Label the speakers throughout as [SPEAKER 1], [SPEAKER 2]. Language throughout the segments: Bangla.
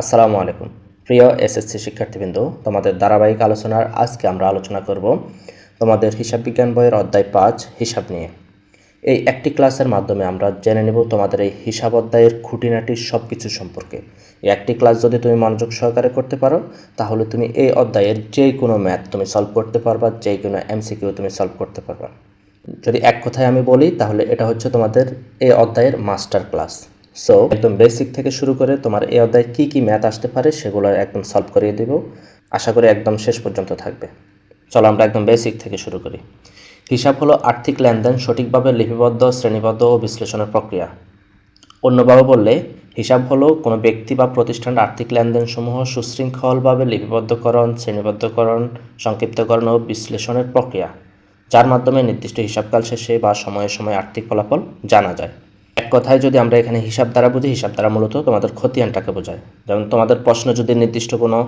[SPEAKER 1] আসসালামু আলাইকুম প্রিয় এসএসসি শিক্ষার্থীবৃন্দ, তোমাদের ধারাবাহিক আলোচনার আজকে আমরা আলোচনা করব তোমাদের হিসাব বিজ্ঞান বইয়ের অধ্যায় 5 হিসাব নিয়ে। এই একটি ক্লাসের মাধ্যমে আমরা জেনে নেব তোমাদের এই হিসাব অধ্যায়ের খুঁটিনাটি সব কিছু সম্পর্কে। এই একটি ক্লাস যদি তুমি মনোযোগ সহকারে করতে পারো তাহলে তুমি এই অধ্যায়ের যে কোনো ম্যাথ তুমি সলভ করতে পারবা, যে কোনো এমসিকিউ তুমি সলভ করতে পারবা। যদি এক কথায় আমি বলি তাহলে এটা হচ্ছে তোমাদের এই অধ্যায়ের মাস্টার ক্লাস। সো একদম বেসিক থেকে শুরু করে তোমার এই অধ্যায়ে কী কী ম্যাথ আসতে পারে সেগুলো একদম সলভ করিয়ে দেব, আশা করি একদম শেষ পর্যন্ত থাকবে। চলো আমরা একদম বেসিক থেকে শুরু করি। হিসাব হলো আর্থিক লেনদেন সঠিকভাবে লিপিবদ্ধ, শ্রেণীবদ্ধ ও বিশ্লেষণের প্রক্রিয়া। অন্যভাবে বললে হিসাব হলো কোনো ব্যক্তি বা প্রতিষ্ঠানের আর্থিক লেনদেনসমূহ সুশৃঙ্খলভাবে লিপিবদ্ধকরণ, শ্রেণীবদ্ধকরণ, সংক্ষিপ্তকরণ ও বিশ্লেষণের প্রক্রিয়া, যার মাধ্যমে নির্দিষ্ট হিসাবকাল শেষে বা সময়ে সময়ে আর্থিক ফলাফল জানা যায়। এক কথায় যদি আমরা এখানে হিসাব দ্বারা বুঝি, হিসাব দ্বারা মূলত তোমাদের খতিয়ানটাকে বোঝায়। যেমন তোমাদের প্রশ্ন যদি নির্দিষ্ট কোনো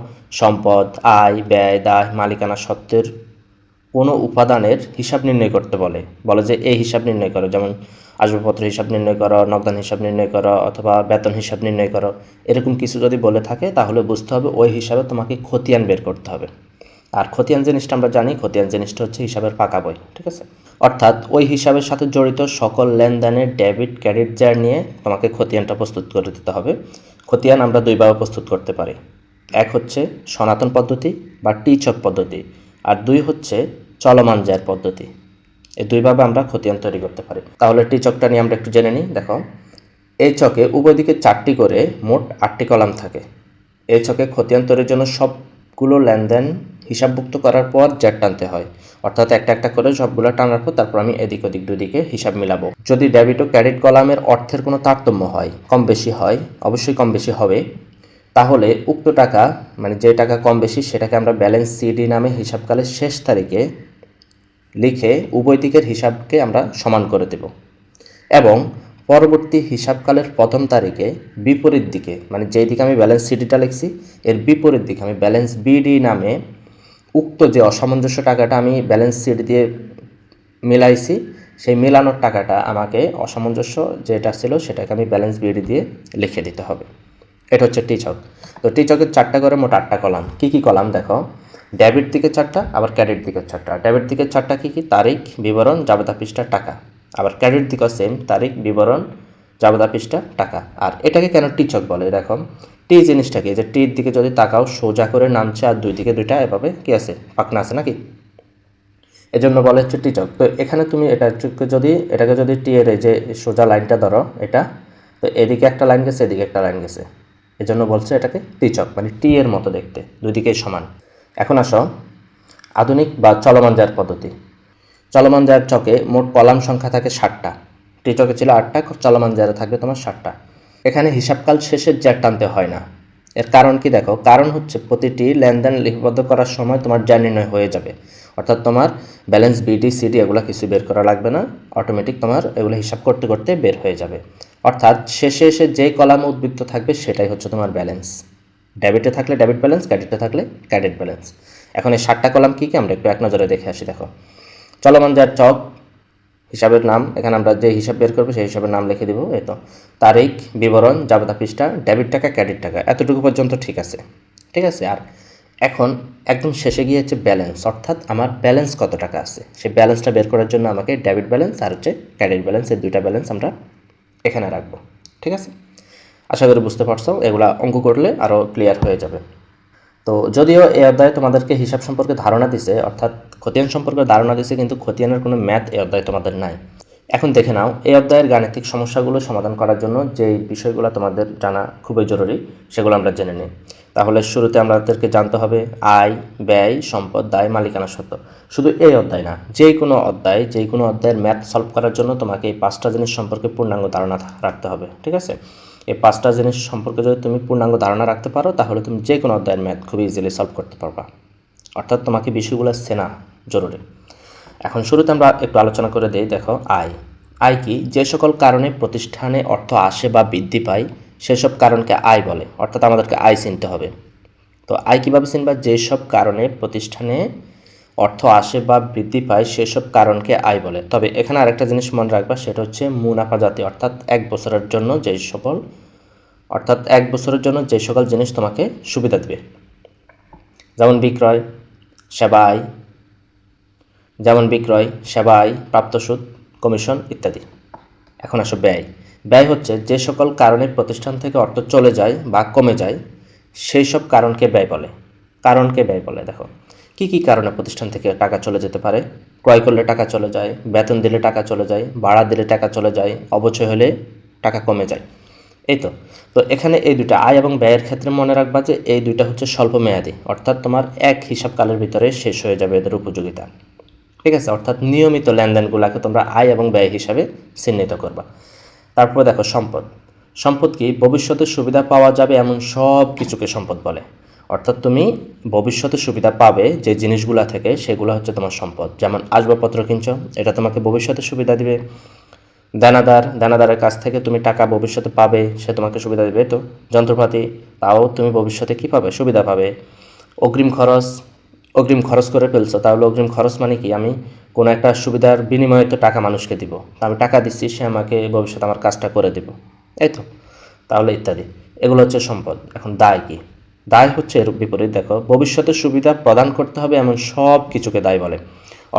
[SPEAKER 1] সম্পদ, আয়, ব্যয়, দায়, মালিকানা সত্ত্বের কোনো উপাদানের হিসাব নির্ণয় করতে বলে যে এই হিসাব নির্ণয় করো, যেমন আসবাবপত্র হিসাব নির্ণয় করো, নগদান হিসাব নির্ণয় করো, অথবা বেতন হিসাব নির্ণয় করো, এরকম কিছু যদি বলে থাকে তাহলে বুঝতে হবে ওই হিসাবে তোমাকে খতিয়ান বের করতে হবে। আর খতিয়ান জিনিসটা আমরা জানি, খতিয়ান জিনিসটা হচ্ছে হিসাবের পাকা বই, ঠিক আছে? অর্থাৎ ওই হিসাবের সাথে জড়িত সকল লেনদেনের ডেবিট ক্রেডিট জার নিয়ে তোমাকে খতিয়ানটা প্রস্তুত করে দিতে হবে। খতিয়ান আমরা দুইভাবে প্রস্তুত করতে পারি। এক হচ্ছে সনাতন পদ্ধতি বা টিচক পদ্ধতি, আর দুই হচ্ছে চলমান জার পদ্ধতি। এই দুইভাবে আমরা খতিয়ান তৈরি করতে পারি। তাহলে টিচকটা নিয়ে আমরা একটু জেনে নিই। দেখো, এই ছকে উভয় দিকে 4টি করে মোট 8টি কলাম থাকে। এই ছকে খতিয়ান তৈরির জন্য সবগুলো লেনদেন হিসাবভুক্ত করার পর জ্যাট টানতে হয়, অর্থাৎ একটা একটা করে সবগুলো টানার পর তারপর আমি এদিক ওদিক দুদিকে হিসাব মিলাবো। যদি ডেবিট ও ক্রেডিট কলামের অর্থের কোনো তারতম্য হয়, কম বেশি হয়, অবশ্যই কম বেশি হবে, তাহলে উক্ত টাকা মানে যে টাকা কম বেশি সেটাকে আমরা ব্যালেন্স সিডি নামে হিসাবকালের শেষ তারিখে লিখে উভয় দিকের হিসাবকে আমরা সমান করে দেব এবং পরবর্তী হিসাবকালের প্রথম তারিখে বিপরীত দিকে মানে যেই দিকে আমি ব্যালেন্স সিডিটা লিখছি এর বিপরীত দিকে আমি ব্যালেন্স বিডি নামে উক্ত যে অসামঞ্জস্য টাকাটা আমি ব্যালেন্স সিডি দিয়ে মিলাইছি সেই মেলানোর টাকাটা আমাকে অসামঞ্জস্য যেটা ছিল সেটাকে আমি ব্যালেন্স বিডি দিয়ে লিখে দিতে হবে। এটা হচ্ছে টিচক। তো টিচকের 4টা করে মোট 8টা কলাম। কী কী কলাম দেখো, ডেবিট দিকে 4টা, আবার ক্রেডিট দিকে 4টা। ডেবিট দিকে 4টা কী কী? তারিখ, বিবরণ, জাবেদা পৃষ্ঠা, টাকা। আবার ক্রেডিট দিকেও সেম, তারিখ, বিবরণ, জাবেদা পৃষ্ঠা, টাকা। আর এটাকে কেন টিচক বলে দেখো, টি জিনিসটাকে যে টির দিকে যদি তাকাও সোজা করে নামছে আর দুই দিকে দুইটা এভাবে কি আছে, পাকনা আছে নাকি, এজন্য বলা হচ্ছে টিচক। তো এখানে তুমি এটাকে যদি টি এর এই যে সোজা লাইনটা ধরো এটা, তো এদিকে একটা লাইন গেছে এদিকে একটা লাইন গেছে, এজন্য বলছে এটাকে টিচক, মানে টি এর মতো দেখতে, দুই দিকেই সমান। এখন আসো আধুনিক বা চলমান জার পদ্ধতি। চলমান জার চকে মোট কলাম সংখ্যা থাকে 60টা। টিচকে ছিল 8টা, চলমান জারে থাকবে তোমার 60টা। এখানে হিসাবকাল শেষের জার টানতে হয় না। এর কারণ কি দেখো, কারণ হচ্ছে প্রতিটি লেনদেন লিপিবদ্ধ করার সময় তোমার জার নির্ণয় হয়ে যাবে, অর্থাৎ তোমার ব্যালেন্স বিডি সিডি এগুলো কিছু বের করা লাগবে না, অটোমেটিক তোমার এগুলো হিসাব করতে করতে বের হয়ে যাবে। অর্থাৎ শেষে এসে যে কলামে উদ্বৃত্ত থাকবে সেটাই হচ্ছে তোমার ব্যালেন্স। ডেবিটে থাকলে ডেবিট ব্যালেন্স, ক্রেডিটে থাকলে ক্রেডিট ব্যালেন্স। এখন এই 60টা কলাম কী কী আমরা একটু এক নজরে দেখে আসি। দেখো, চলমান যার চক, হিসাবের নাম, এখানে আমরা যে হিসাব বের করবো সেই হিসাবের নাম লিখে দিব। এই তো তারিখ, বিবরণ, জাবেদা পৃষ্ঠা, ডেবিট টাকা, ক্রেডিট টাকা, এতটুকু পর্যন্ত ঠিক আছে, ঠিক আছে। আর এখন একদম শেষে গিয়ে হচ্ছে ব্যালেন্স, অর্থাৎ আমার ব্যালেন্স কত টাকা আছে সেই ব্যালেন্সটা বের করার জন্য আমাকে ডেবিট ব্যালেন্স আর হচ্ছে ক্রেডিট ব্যালেন্স, এই দুইটা ব্যালেন্স আমরা এখানে রাখবো, ঠিক আছে। আশা করি বুঝতে পারছো, এগুলা অঙ্ক করলে আরও ক্লিয়ার হয়ে যাবে। তো যদিও এই অধ্যায়ে তোমাদেরকে হিসাব সম্পর্কে ধারণা দিছে, অর্থাৎ খতিয়ান সম্পর্কে ধারণা দিছে, কিন্তু খতিয়ানের কোনো ম্যাথ এই অধ্যায়ে তোমাদের নাই। এখন দেখে নাও এই অধ্যায়ের গাণিতিক সমস্যাগুলো সমাধান করার জন্য যে বিষয়গুলো তোমাদের জানা খুবই জরুরি সেগুলো আমরা জেনে নিই। তাহলে শুরুতে আমাদেরকে জানতে হবে আয়, ব্যয়, সম্পদ, দায়, মালিকানা সত্ত্ব। শুধু এই অধ্যায় না, যে কোনো অধ্যায়ের ম্যাথ সলভ করার জন্য তোমাকে এই 5টা জিনিস সম্পর্কে পূর্ণাঙ্গ ধারণা রাখতে হবে, ঠিক আছে। এই 5টা জিনিস সম্পর্কে যদি তুমি পূর্ণাঙ্গ ধারণা রাখতে পারো তাহলে তুমি যে কোনো অধ্যায়ের ম্যাথ খুব ইজিলি সলভ করতে পারবা, অর্থাৎ তোমাকে বিষয়গুলো চেনা জরুরি। এখন শুরুতে আমরা একটু আলোচনা করে দিই। দেখো, আয়। আয় কি? যে সকল কারণে প্রতিষ্ঠানে অর্থ আসে বা বৃদ্ধি পায় সেসব কারণকে আয় বলে, অর্থাৎ আমাদেরকে আয় চিনতে হবে। তো আয় কীভাবে চিনবা? যেসব কারণে প্রতিষ্ঠানে অর্থ আসে বা বৃদ্ধি পায় সেসব কারণকে আয় বলে। তবে এখানে আরেকটা জিনিস মনে রাখবা, সেটা হচ্ছে মুনাফা জাতীয়, অর্থাৎ 1 বছরের জন্য যেই সকল অর্থাৎ 1 বছরের জন্য যে সকল জিনিস তোমাকে সুবিধা দিবে, যেমন বিক্রয়, সেবা আয়, প্রাপ্ত সুদ, কমিশন ইত্যাদি। এখন আসো ব্যয়। ব্যয় হচ্ছে যে সকল কারণে প্রতিষ্ঠান থেকে অর্থ চলে যায় বা কমে যায় সেই সব কারণকে ব্যয় বলে। দেখো কি কি কারণে প্রতিষ্ঠান থেকে টাকা চলে যেতে পারে? ক্রয় করলে টাকা চলে যায়, বেতন দিলে টাকা চলে যায়, ভাড়া দিলে টাকা চলে যায়, অবচয় হলে টাকা কমে যায়। এই তো এখানে এই দুটা আয় এবং ব্যয়ের ক্ষেত্রে মনে রাখবা যে এই দুইটা হচ্ছে স্বল্প মেয়াদি, অর্থাৎ তোমার এক হিসাবকালের ভিতরে শেষ হয়ে যাবে এদের উপযোগিতা। ঠিক আছে, অর্থাৎ নিয়মিত লেনদেনগুলোকে তোমরা আয় এবং ব্যয় হিসাবে চিহ্নিত করবা। তারপরে দেখো সম্পদ কি? ভবিষ্যতে সুবিধা পাওয়া যাবে এমন সব কিছুকে সম্পদ বলে। অর্থাৎ তুমি ভবিষ্যতে সুবিধা পাবে যে জিনিসগুলো থেকে, সেগুলো হচ্ছে তোমার সম্পদ। যেমন আসবাবপত্র কিনছো, এটা তোমাকে ভবিষ্যতে সুবিধা দিবে। দানাদারের কাছ থেকে তুমি টাকা ভবিষ্যতে পাবে, সে তোমাকে সুবিধা দেবে। তো যন্ত্রপাতি, তাও তুমি ভবিষ্যতে কী পাবে? সুবিধা পাবে। অগ্রিম খরচ করে ফেলছো, তাহলে অগ্রিম খরচ মানে কি? আমি কোনো একটা সুবিধার বিনিময়ে তো টাকা মানুষকে দিব, আমি টাকা দিচ্ছি, সে আমাকে ভবিষ্যতে আমার কাজটা করে দেব, এই তো। তাহলে ইত্যাদি, এগুলো হচ্ছে সম্পদ। এখন দায় কি? দায় হচ্ছে এর বিপরীত। দেখো, ভবিষ্যতে সুবিধা প্রদান করতে হবে এমন সব কিছুকে দায় বলে।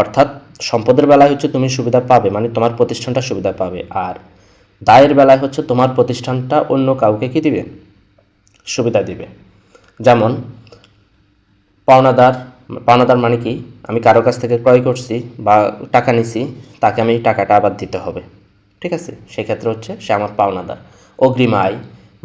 [SPEAKER 1] অর্থাৎ সম্পদের বেলায় হচ্ছে তুমি সুবিধা পাবে, মানে তোমার প্রতিষ্ঠানটা সুবিধা পাবে, আর দায়ের বেলায় হচ্ছে তোমার প্রতিষ্ঠানটা অন্য কাউকে কি দিবে? সুবিধা দিবে। যেমন পাওনাদার মানে কি? আমি কারো কাছ থেকে ক্রয় করছি বা টাকা নিছি, তাকে আমি টাকাটা আবার দিতে হবে। ঠিক আছে, সেক্ষেত্রে হচ্ছে সে আমার পাওনাদার। অগ্রিম আয়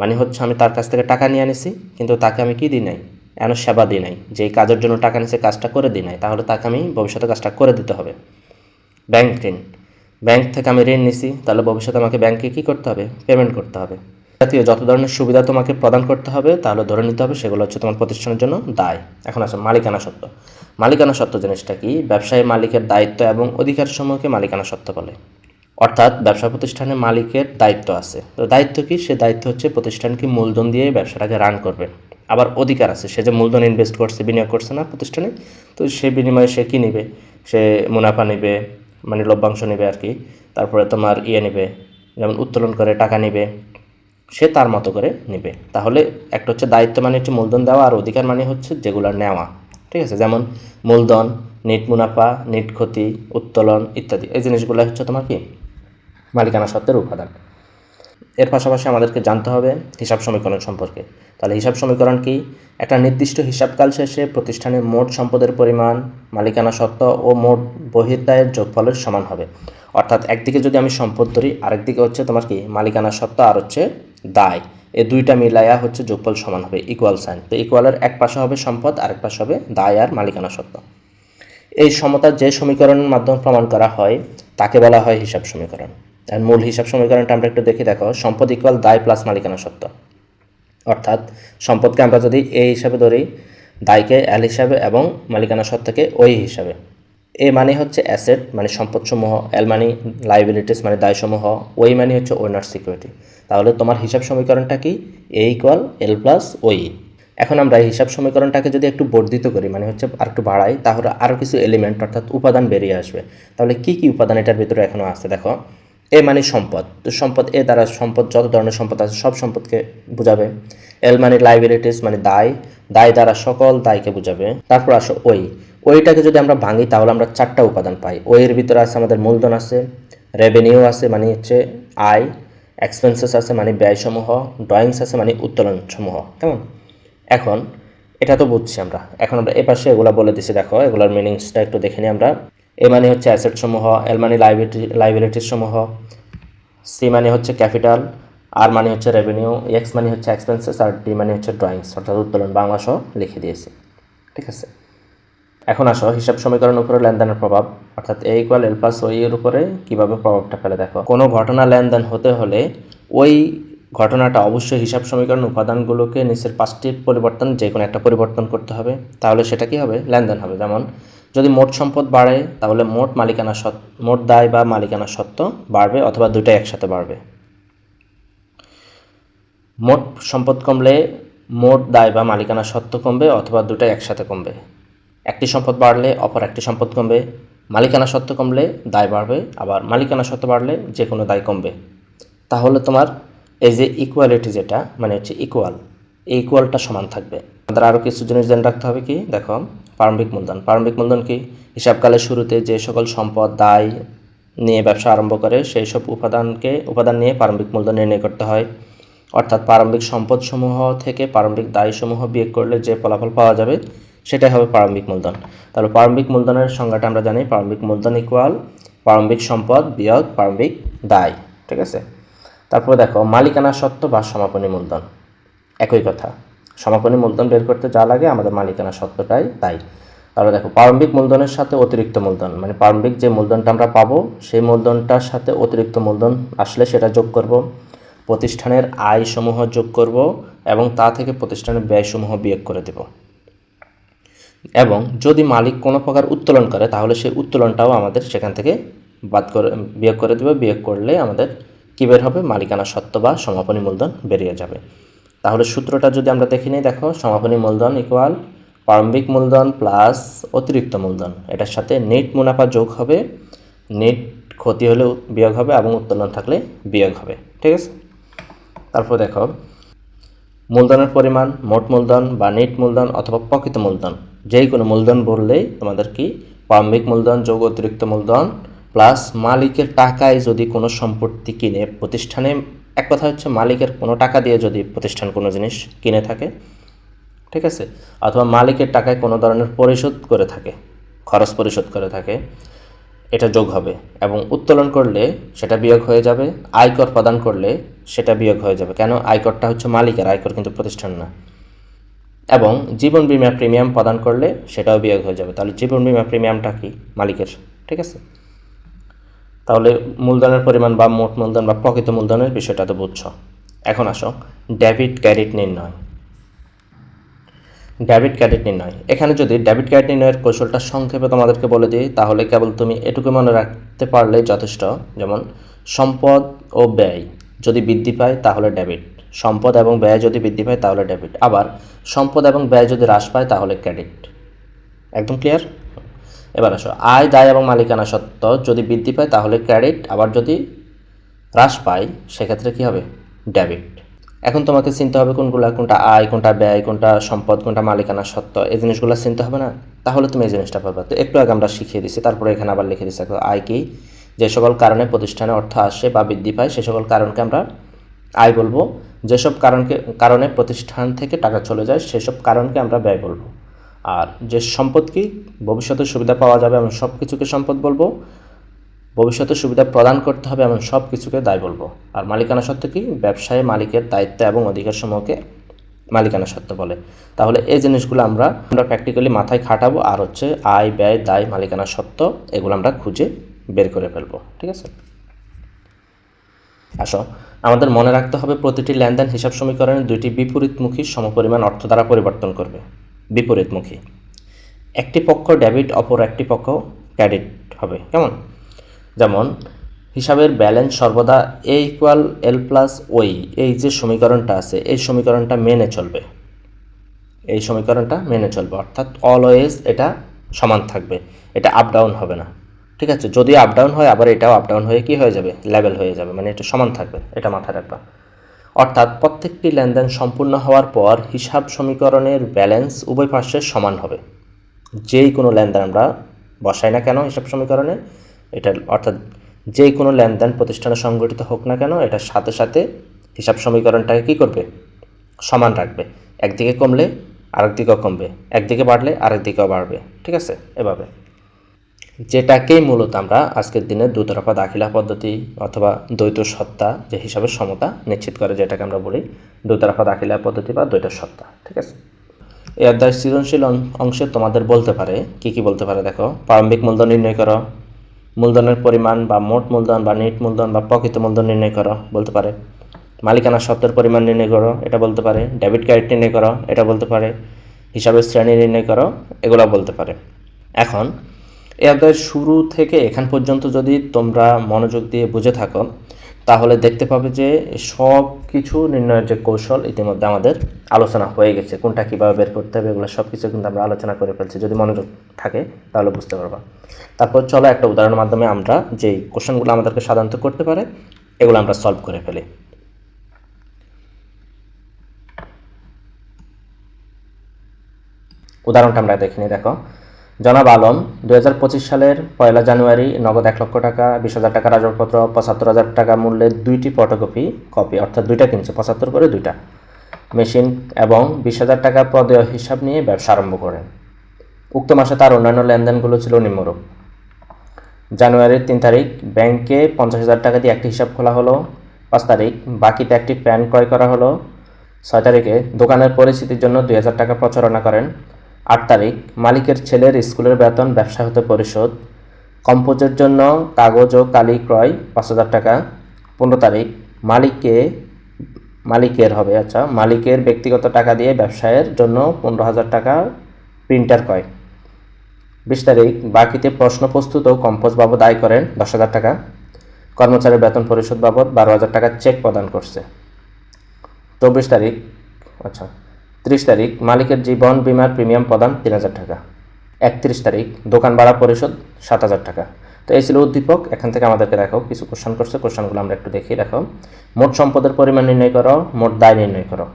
[SPEAKER 1] মানে হচ্ছে আমি তার কাছ থেকে টাকা নিয়ে আনিছি, কিন্তু তাকে আমি কি দিই নাই? এমন সেবা দিই নাই, যে কাজের জন্য টাকা নিছে কাজটা করে দিই নাই, তাহলে তাকে আমি ভবিষ্যতে কাজটা করে দিতে হবে। ব্যাংক থেকে আমি ঋণ নিছি, তাহলে ভবিষ্যতে আমাকে ব্যাংকে কী করতে হবে? পেমেন্ট করতে হবে। জাতীয় যত ধরনের সুবিধা তোমাকে প্রদান করতে হবে, তাহলে ধরে নিতে হবে সেগুলো হচ্ছে তোমার প্রতিষ্ঠানের জন্য দায়। এখন আসো মালিকানা সত্ত্ব জিনিসটা কি? ব্যবসায়ী মালিকের দায়িত্ব এবং অধিকার সমূহকে মালিকানা সত্ত্ব বলে। অর্থাৎ ব্যবসা প্রতিষ্ঠানে মালিকের দায়িত্ব আছে। তো দায়িত্ব কি? সে দায়িত্ব হচ্ছে প্রতিষ্ঠানকে মূলধন দিয়ে ব্যবসাটাকে রান করবে। আবার অধিকার আছে, সে যে মূলধন ইনভেস্ট করছে, বিনিয়োগ করছে না প্রতিষ্ঠানে, তো সে বিনিময়ে সে কী নেবে? সে মুনাফা নেবে, মানে লভ্যাংশ নেবে আর কি। তারপরে তোমার নেবে, যেমন উত্তোলন করে টাকা নেবে, সে তার মতো করে নেবে। তাহলে একটা হচ্ছে দায়িত্ব মানে হচ্ছে মূলধন দেওয়া, আর অধিকার মানে হচ্ছে যেগুলো নেওয়া। ঠিক আছে, যেমন মূলধন, নেট মুনাফা, নেট ক্ষতি, উত্তোলন ইত্যাদি, এই জিনিসগুলো হচ্ছে তোমার কি? মালিকানা সত্ত্বের উপাদান। এর পাশাপাশি আমাদেরকে জানতে হবে হিসাব সমীকরণ সম্পর্কে। তাহলে হিসাব সমীকরণ কি? একটা নির্দিষ্ট হিসাবকাল শেষে প্রতিষ্ঠানের মোট সম্পদের পরিমাণ মালিকানা সত্ত্ব ও মোট বহির্দায়ের যোগফলের সমান হবে। অর্থাৎ একদিকে যদি আমি সম্পদ ধরি, আরেকদিকে হচ্ছে তোমার কি? মালিকানা সত্ত্ব আর হচ্ছে দায়, এই দুইটা মিলাইয়া হচ্ছে যোগফল সমান হবে, ইকুয়াল সাইন। তো ইকুয়ালের এক পাশে হবে সম্পদ, আরেক পাশে হবে দায় আর মালিকানা সত্ত্ব। এই সমতা যে সমীকরণের মাধ্যমে প্রমাণ করা হয় তাকে বলা হয় হিসাব সমীকরণ। আর মূল হিসাব সমীকরণটা আমরা একটু দেখি। দেখো, সম্পদ ইকুয়াল দায় প্লাস মালিকানা সত্ত্ব। অর্থাৎ সম্পদকে আমরা যদি এ হিসাবে ধরি, দায়কে এল হিসাবে এবং মালিকানা সত্ত্বকে ওই হিসাবে। এ মানে হচ্ছে অ্যাসেট মানে সম্পদসমূহ, এল মানে লাইবিলিটিস মানে দায়সমূহ, ওই মানে হচ্ছে ওনার সিকিউরিটি। তাহলে তোমার হিসাব সমীকরণটা কি? এ ইকুয়াল এল প্লাস ওই। এখন আমরা এই হিসাব সমীকরণটাকে যদি একটু বর্ধিত করি, মানে হচ্ছে আর একটু বাড়াই, তাহলে আরও কিছু এলিমেন্ট অর্থাৎ উপাদান বেরিয়ে আসবে। তাহলে কি কি উপাদান এটার ভিতরে এখনও আছে? দেখো, এ মানে সম্পদ, তো সম্পদ এ দ্বারা সম্পদ, যত ধরনের সম্পদ আছে সব সম্পদকে বোঝাবে। এল মানে লাইবিলিটিস মানে দায়, দায় দ্বারা সকল দায়কে বোঝাবে। তারপর আসো ওইটাকে যদি আমরা ভাঙি, তাহলে আমরা 4টা উপাদান পাই। ওইয়ের ভিতরে আছে আমাদের মূলধন আছে, রেভিনিউ আছে মানে হচ্ছে আয়, এক্সপেন্সেস আছে মানে ব্যয়সমূহ, ড্রয়িংস আছে মানে উত্তোলন সমূহ। কেমন? এখন এটা তো বুঝছি আমরা। এখন আমরা এ পাশে এগুলো বলে দিছি। দেখো, এগুলোর মিনিংসটা একটু দেখে নিই আমরা। এ মানে হচ্ছে অ্যাসেট সমূহ, এল মানে লাইবিলিটিস সমূহ, সি মানে হচ্ছে ক্যাপিটাল, আর মানে হচ্ছে রেভিনিউ, এক্স মানে হচ্ছে এক্সপেন্সেস, আর ডি মানে হচ্ছে ড্রয়িংস অর্থাৎ উত্তোলন। বাংলা সহ লিখে দিয়েছি। ঠিক আছে, এখন আসো হিসাব সমীকরণের উপরে লেনদেনের প্রভাব, অর্থাৎ এ ইকুয়াল এল প্লাস ওই এর উপরে কীভাবে প্রভাবটা ফেলে। দেখো, কোনো ঘটনা লেনদেন হতে হলে ওই ঘটনাটা অবশ্যই হিসাব সমীকরণ উপাদানগুলোকে নিচের 5টির পরিবর্তন যে কোনো একটা পরিবর্তন করতে হবে, তাহলে সেটা কী হবে? লেনদেন হবে। যেমন যদি মোট সম্পদ বাড়ে, তাহলে মোট দায় বা মালিকানা সত্ত্ব বাড়বে, অথবা দুটোই একসাথে বাড়বে। মোট সম্পদ কমলে মোট দায় বা মালিকানা সত্ত্ব কমবে, অথবা দুটোই একসাথে কমবে। একটি সম্পদ বাড়লে অপর একটি সম্পদ কমবে, মালিকানা সত্ত্ব কমলে দায় বাড়বে, আবার মালিকানা সত্ত্ব বাড়লে যে কোনো দায় কমবে। তাহলে তোমার এই যে ইকুয়ালিটি যেটা মানে হচ্ছে ইকুয়াল, এই ইকুয়ালটা সমান থাকবে। আমাদের আরও কিছু জিনিস জেনে রাখতে হবে কি, দেখো প্রারম্ভিক মূলধন। প্রারম্ভিক মূলধন কি, হিসাবকালের শুরুতে যে সকল সম্পদ দায় নিয়ে ব্যবসা আরম্ভ করে সেই সব উপাদান নিয়ে প্রারম্ভিক মূলধন নির্ণয় করতে হয়। অর্থাৎ প্রারম্ভিক সম্পদসমূহ থেকে প্রারম্ভিক দায়সমূহ বিয়োগ করলে যে ফলাফল পাওয়া যাবে সেটাই হবে প্রারম্ভিক মূলধন। তাহলে প্রারম্ভিক মূলধনের সংজ্ঞাটা আমরা জানি, প্রারম্ভিক মূলধন ইকুয়াল প্রারম্ভিক সম্পদ বিয়োগ প্রারম্ভিক দায়। ঠিক আছে, তারপরে দেখো মালিকানা সত্ত্ব বা সমাপনী মূলধন, একই কথা। সমাপনী মূলধন বের করতে যা লাগে আমাদের মালিকানা সত্ত্বটাই তাই। তাহলে দেখো প্রারম্ভিক মূলধনের সাথে অতিরিক্ত মূলধন, মানে প্রারম্ভিক যে মূলধনটা আমরা পাবো সেই মূলধনটার সাথে অতিরিক্ত মূলধন আসলে সেটা যোগ করব, প্রতিষ্ঠানের আয়সমূহ যোগ করব এবং তা থেকে প্রতিষ্ঠানের ব্যয়সমূহ বিয়োগ করে দেব। এবং যদি মালিক কোনো প্রকার উত্তোলন করে তাহলে সেই উত্তোলনটাও আমাদের সেখান থেকে বিয়োগ করে দেবে। বিয়োগ করলে আমাদের কী বের হবে, মালিকানা সত্ত্ব বা সমাপনী মূলধন বেরিয়ে যাবে। তাহলে সূত্রটা যদি আমরা দেখে নিই, দেখো সমাপনী মূলধন ইকুয়াল প্রারম্ভিক মূলধন প্লাস অতিরিক্ত মূলধন, এটার সাথে নেট মুনাফা যোগ হবে, নেট ক্ষতি হলে বিয়োগ হবে এবং উত্তোলন থাকলে বিয়োগ হবে। ঠিক আছে, তারপর দেখো মূলধনের পরিমাণ, মোট মূলধন বা নেট মূলধন অথবা প্রকৃত মূলধন, যেই কোনো মূলধন বললেই তোমাদের কি প্রারম্ভিক মূলধন যোগ অতিরিক্ত মূলধন প্লাস মালিকের টাকায় যদি কোনো সম্পত্তি কিনে প্রতিষ্ঠানে, এক কথা হচ্ছে মালিকের কোনো টাকা দিয়ে যদি প্রতিষ্ঠান কোনো জিনিস কিনে থাকে, ঠিক আছে, অথবা মালিকের টাকায় কোনো ধরনের পরিশোধ করে থাকে, খরচ পরিশোধ করে থাকে, এটা যোগ হবে এবং উত্তোলন করলে সেটা বিয়োগ হয়ে যাবে। আয়কর প্রদান করলে সেটা বিয়োগ হয়ে যাবে। কেন, আয়করটা হচ্ছে মালিকের, আয়কর কিন্তু প্রতিষ্ঠান না। এবং জীবন বীমা প্রিমিয়াম প্রদান করলে সেটাও বিয়োগ হয়ে যাবে। তাহলে জীবন বীমা প্রিমিয়ামটা কি, মালিকের। ঠিক আছে, তাহলে মূলধনের পরিমাণ বা মোট মূলধন বা প্রকৃত মূলধনের বিষয়টা তো বুঝছো। এখন আসো ডেবিট ক্রেডিট নির্ণয়। ডেবিট ক্রেডিট নির্ণয়, এখানে যদি ডেবিট ক্রেডিট নির্ণয়ের কৌশলটা সংক্ষেপে তোমাদেরকে বলে দিই তাহলে কেবল তুমি এটুকু মনে রাখতে পারলে যথেষ্ট। যেমন সম্পদ ও ব্যয় যদি বৃদ্ধি পায় তাহলে ডেবিট, সম্পদ এবং ব্যয় যদি বৃদ্ধি পায় তাহলে ডেবিট, আবার সম্পদ এবং ব্যয় যদি হ্রাস পায় তাহলে ক্রেডিট। একদম ক্লিয়ার। এবার আসো আয় দায় এবং মালিকানা সত্ত্ব যদি বৃদ্ধি পায় তাহলে ক্রেডিট, আবার যদি হ্রাস পায় সেক্ষেত্রে কী হবে, ডেবিট। এখন তোমাকে চিনতে হবে কোনটা আয়, কোনটা ব্যয়, কোনটা সম্পদ, কোনটা মালিকানা সত্ত্ব, এই জিনিসগুলো চিনতে হবে না, তাহলে তুমি এই জিনিসটা পাবে। তো একটু আগে আমরা শিখিয়ে দিচ্ছি, তারপরে এখানে আবার লিখে দিচ্ছি। আয় কি, যে সকল কারণে প্রতিষ্ঠানে অর্থ আসে বা বৃদ্ধি পায় সে সকল কারণকে আমরা আয় বলবো। যেসব কারণে প্রতিষ্ঠান থেকে টাকা চলে যায় সেসব কারণকে আমরা ব্যয় বলবো। আর যে সম্পদ কি, ভবিষ্যতে সুবিধা পাওয়া যাবে এমন সব কিছুকে সম্পদ বলবো, ভবিষ্যতে সুবিধা প্রদান করতে হবে এমন সব কিছুকে দায় বলবো। আর মালিকানা সত্ত্ব কি, ব্যবসায় মালিকের দায়িত্ব এবং অধিকার সমূহকে মালিকানা সত্ত্ব বলে। তাহলে এই জিনিসগুলো আমরা প্র্যাকটিক্যালি মাথায় খাটাবো, আর হচ্ছে আয় ব্যয় দায় মালিকানা সত্ত্ব এগুলো আমরা খুঁজে বের করে ফেলবো। ঠিক আছে, আসো আমাদের মনে রাখতে হবে প্রতিটি লেনদেন হিসাব সমীকরণে দুইটি বিপরীতমুখী সমপরিমাণ অর্থ দ্বারা পরিবর্তন করবে। বিপরীতমুখী, একটি পক্ষ ডেবিট অপর একটি পক্ষ ক্রেডিট হবে। কেমন, যেমন হিসাবের ব্যালেন্স সর্বদা এ ইকুয়াল এল প্লাস ওই, এই যে সমীকরণটা আছে এই সমীকরণটা মেনে চলবে, এই সমীকরণটা মেনে চলবে, অর্থাৎ অলওয়েজ এটা সমান থাকবে, এটা আপ ডাউন হবে না। ঠিক আছে, যদি আপ ডাউন হয় আবার এটাও আপ ডাউন হয়ে কী হয়ে যাবে, লেভেল হয়ে যাবে, মানে এটা সমান থাকবে, এটা মাথায় রাখবা। অর্থাৎ প্রত্যেকটি লেনদেন সম্পূর্ণ হওয়ার পর হিসাব সমীকরণের ব্যালেন্স উভয় পার্শ্বে সমান হবে। যেই কোনো লেনদেন আমরা বসাই না কেন হিসাব সমীকরণে, এটা অর্থাৎ যে কোনো লেনদেন প্রতিষ্ঠানে সংগঠিত হোক না কেন এটার সাথে সাথে হিসাব সমীকরণটাকে কী করবে, সমান রাখবে। একদিকে কমলে আরেক দিকেও কমবে, একদিকে বাড়লে আরেক দিকেও বাড়বে। ঠিক আছে, এভাবে, যেটাকেই মূলত আমরা আজকের দিনে দুতরফা দাখিলা পদ্ধতি অথবা দ্বৈত সত্তা যে হিসাবের সমতা নিশ্চিত করে, যেটাকে আমরা বলি দুতরফা দাখিলা পদ্ধতি বা দ্বৈত সত্তা। ঠিক আছে, এই অধ্যায়ের সৃজনশীল অংশে তোমাদের বলতে পারে, কি বলতে পারে, দেখো প্রারম্ভিক মূলধন নির্ণয় করো, মূলধনের পরিমাণ বা মোট মূলধন বা নেট মূলধন বা প্রকৃত মূলধন নির্ণয় করো বলতে পারে, মালিকানা সত্ত্বের পরিমাণ নির্ণয় করো এটা বলতে পারে, ডেবিট ক্রেডিট নির্ণয় করো এটা বলতে পারে, হিসাবের শ্রেণী নির্ণয় করো এগুলো বলতে পারে। এখন এই অধ্যায়ের শুরু থেকে এখান পর্যন্ত যদি তোমরা মনোযোগ দিয়ে বুঝে থাকো তাহলে দেখতে পাবে যে সব কিছু নির্ণয়ের যে কৌশল ইতিমধ্যে আমাদের আলোচনা হয়ে গেছে, কোনটা কীভাবে বের করতে হবে এগুলো সব কিছু কিন্তু আমরা আলোচনা করে ফেলছি। যদি মনোযোগ থাকে তাহলে বুঝতে পারবা। তারপর চলো একটা উদাহরণের মাধ্যমে আমরা যেই কোশ্চেনগুলো আমাদেরকে সাধারণত করতে পারে এগুলো আমরা সলভ করে ফেলি। উদাহরণটা আমরা দেখিনি। দেখো, জনাব আলম 2025 সালের 1 জানুয়ারি নগদ 1 লক্ষ টাকা, 20,000 টাকার আসবাবপত্র, 75,000 টাকা মূল্যের 2টি ফটোকপি অর্থাৎ 2টা কিনছে, 75 করে 2টা মেশিন এবং 20,000 টাকা প্রদেয় হিসাব নিয়ে ব্যবসা আরম্ভ করেন। উক্ত মাসে তার অন্যান্য লেনদেনগুলো ছিল নিম্নরূপ: জানুয়ারির 3 তারিখ ব্যাংকে 50,000 টাকা দিয়ে একটি হিসাব খোলা হলো। 5 তারিখ বাকিতে একটি প্যান ক্রয় করা হলো। 6 তারিখে দোকানের পরিস্থিতির জন্য 2,000 টাকা প্রচারণা করেন। 8 তারিখ মালিকের ছেলের স্কুলের বেতন ব্যবসা হতে পরিশোধ। কম্পোজের জন্য কাগজ ও কালি ক্রয় 5,000 টাকা। 15 তারিখ মালিকের ব্যক্তিগত টাকা দিয়ে ব্যবসায়ের জন্য 15,000 টাকা প্রিন্টার ক্রয়। 20 তারিখ বাকিতে প্রশ্ন প্রস্তুত ও কম্পোজ বাবদ আয় করেন 10,000 টাকা। কর্মচারীর বেতন পরিশোধ বাবদ 12,000 টাকা চেক প্রদান করছে। 30 তারিখ মালিকের জীবন বীমার প্রিমিয়াম প্রদান 3,000 টাকা। 31 তারিখ দোকান ভাড়া পরিশোধ 7,000 টাকা। তো এই ছিল উদ্দীপক। এখান থেকে আমাদেরকে দেখো কিছু কোশ্চেন করছে, কোশ্চেনগুলো আমরা একটু দেখি। দেখো, মোট সম্পদের পরিমাণ নির্ণয় করো, মোট দায় নির্ণয় করো,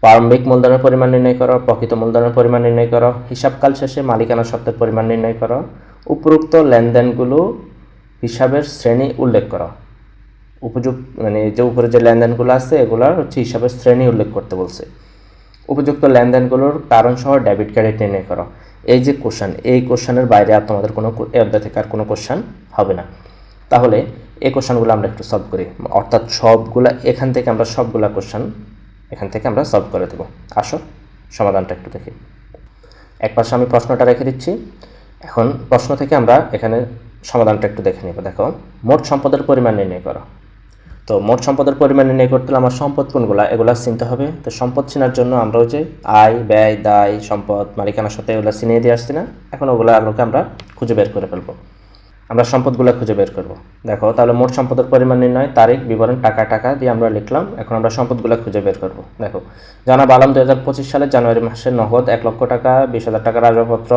[SPEAKER 1] প্রারম্ভিক মূলধনের পরিমাণ নির্ণয় করো, প্রকৃত মূলধনের পরিমাণ নির্ণয় করো, হিসাবকাল শেষে মালিকানা সত্ত্বের পরিমাণ নির্ণয় করো, উপরোক্ত লেনদেনগুলো হিসাবের শ্রেণী উল্লেখ করো। যে উপরে যে লেনদেনগুলো আছে এগুলোর হিসাবের শ্রেণী উল্লেখ করতে বলছে। উপযুক্ত লেনদেনগুলোর কারণসহ ডেবিট ক্রেডিট নির্ণয় করো। এই যে কোশ্চেন, এই কোশ্চেনের বাইরে আর তোমাদের কোনো অধ্যায় থেকে আর কোনো কোশ্চেন হবে না। তাহলে এই কোশ্চেনগুলো আমরা একটু সলভ করি, অর্থাৎ এখান থেকে আমরা সবগুলা কোশ্চেন এখান থেকে আমরা সলভ করে দেবো। আসো সমাধানটা একটু দেখি। একপাশে আমি প্রশ্নটা রেখে দিচ্ছি, এখন প্রশ্ন থেকে আমরা এখানে সমাধানটা একটু দেখে নেব। দেখো, মোট সম্পদের পরিমাণ নির্ণয় করো। তো মোট সম্পদের পরিমাণ নির্ণয় করতে হলে আমার সম্পদ কোনগুলা এগুলা চিনতে হবে। তো সম্পদ চেনার জন্য আমরা ওই যে আয়, ব্যয়, দায়, সম্পদ, মালিকানার সাথে এগুলো চিনিয়ে দিয়ে আসছি না, এখন ওগুলো আলোকে আমরা খুঁজে বের করে ফেলবো। আমরা সম্পদগুলো খুঁজে বের করব। দেখো, তাহলে মোট সম্পদের পরিমাণ নির্ণয়, তারিখ, বিবরণ, টাকা দিয়ে আমরা লিখলাম। এখন আমরা সম্পদগুলো খুঁজে বের করব। দেখো, জনাব আলম 2025 সালের জানুয়ারি মাসে নগদ 1 লক্ষ টাকা, 20,000 টাকার আসবাবপত্র,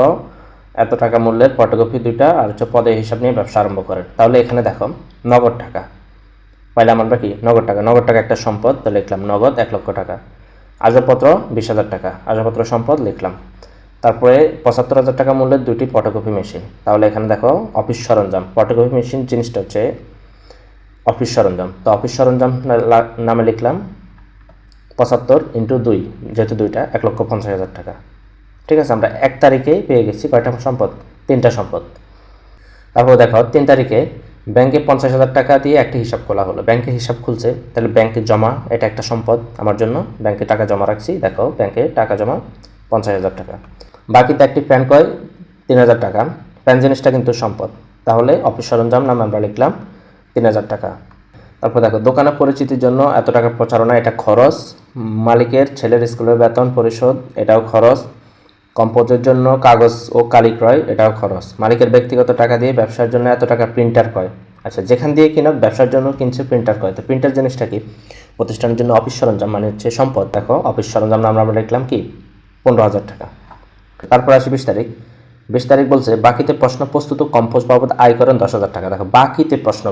[SPEAKER 1] এত টাকা মূল্যের ফটোকপি 2টা আর পদে হিসাব নিয়ে ব্যবসা আরম্ভ করেন। তাহলে এখানে দেখো নগদ টাকা পাইলাম আমরা, কি নগদ টাকা একটা সম্পদ, তো লিখলাম নগদ 1 লক্ষ টাকা। আসবাবপত্র 20,000 টাকা, আসবাবপত্র সম্পদ লিখলাম। তারপরে 75,000 টাকা মূল্যের 2টি ফটোকপি মেশিন। তাহলে এখানে দেখো অফিস সরঞ্জাম, ফটোকপি মেশিন জিনিসটা হচ্ছে অফিস সরঞ্জাম, তো অফিস সরঞ্জাম নামে লিখলাম 75 × 2, যেহেতু 2টা 1,50,000 টাকা। ঠিক আছে, আমরা 1 তারিখেই পেয়ে গেছি কয়টা সম্পদ, 3টা সম্পদ। তারপর দেখো 3 তারিখে ব্যাংকে 50,000 টাকা দিয়ে একটি হিসাব খোলা হলো। ব্যাংকে হিসাব খুলছে, তাহলে ব্যাংকে জমা, এটা একটা সম্পদ আমার জন্য, ব্যাংকে টাকা জমা রাখছি। দেখো ব্যাংকে টাকা জমা 50,000 টাকা। বাকিতে একটি প্যান ক্রয় 3,000 টাকা। প্যান জিনিসটা কিন্তু সম্পদ, তাহলে অফিস সরঞ্জাম নামে আমরা লিখলাম 3,000 টাকা। তারপর দেখো, দোকানের পরিচিতির জন্য এত টাকা প্রচারণা, এটা খরচ। মালিকের ছেলের স্কুলের বেতন পরিশোধ, এটাও খরচ। কম্পোজের জন্য কাগজ ও কালি ক্রয়, এটাও খরচ। মালিকের ব্যক্তিগত টাকা দিয়ে ব্যবসার জন্য এত টাকা প্রিন্টার ক্রয়। আচ্ছা, যেখান দিয়ে কিনক ব্যবসার জন্য কিনছে প্রিন্টার ক্রয়। তো প্রিন্টার জিনিসটা কি, প্রতিষ্ঠানের জন্য অফিস সরঞ্জাম মানে হচ্ছে সম্পদ। দেখো অফিস সরঞ্জাম নাম আমরা লিখলাম কি 15,000 টাকা। তারপর আসি 20 তারিখ। 20 তারিখ বলছে বাকিতে প্রশ্ন প্রস্তুত কম্পোজ বাবদ আয় করেন 10,000 টাকা। দেখো বাকিতে প্রশ্ন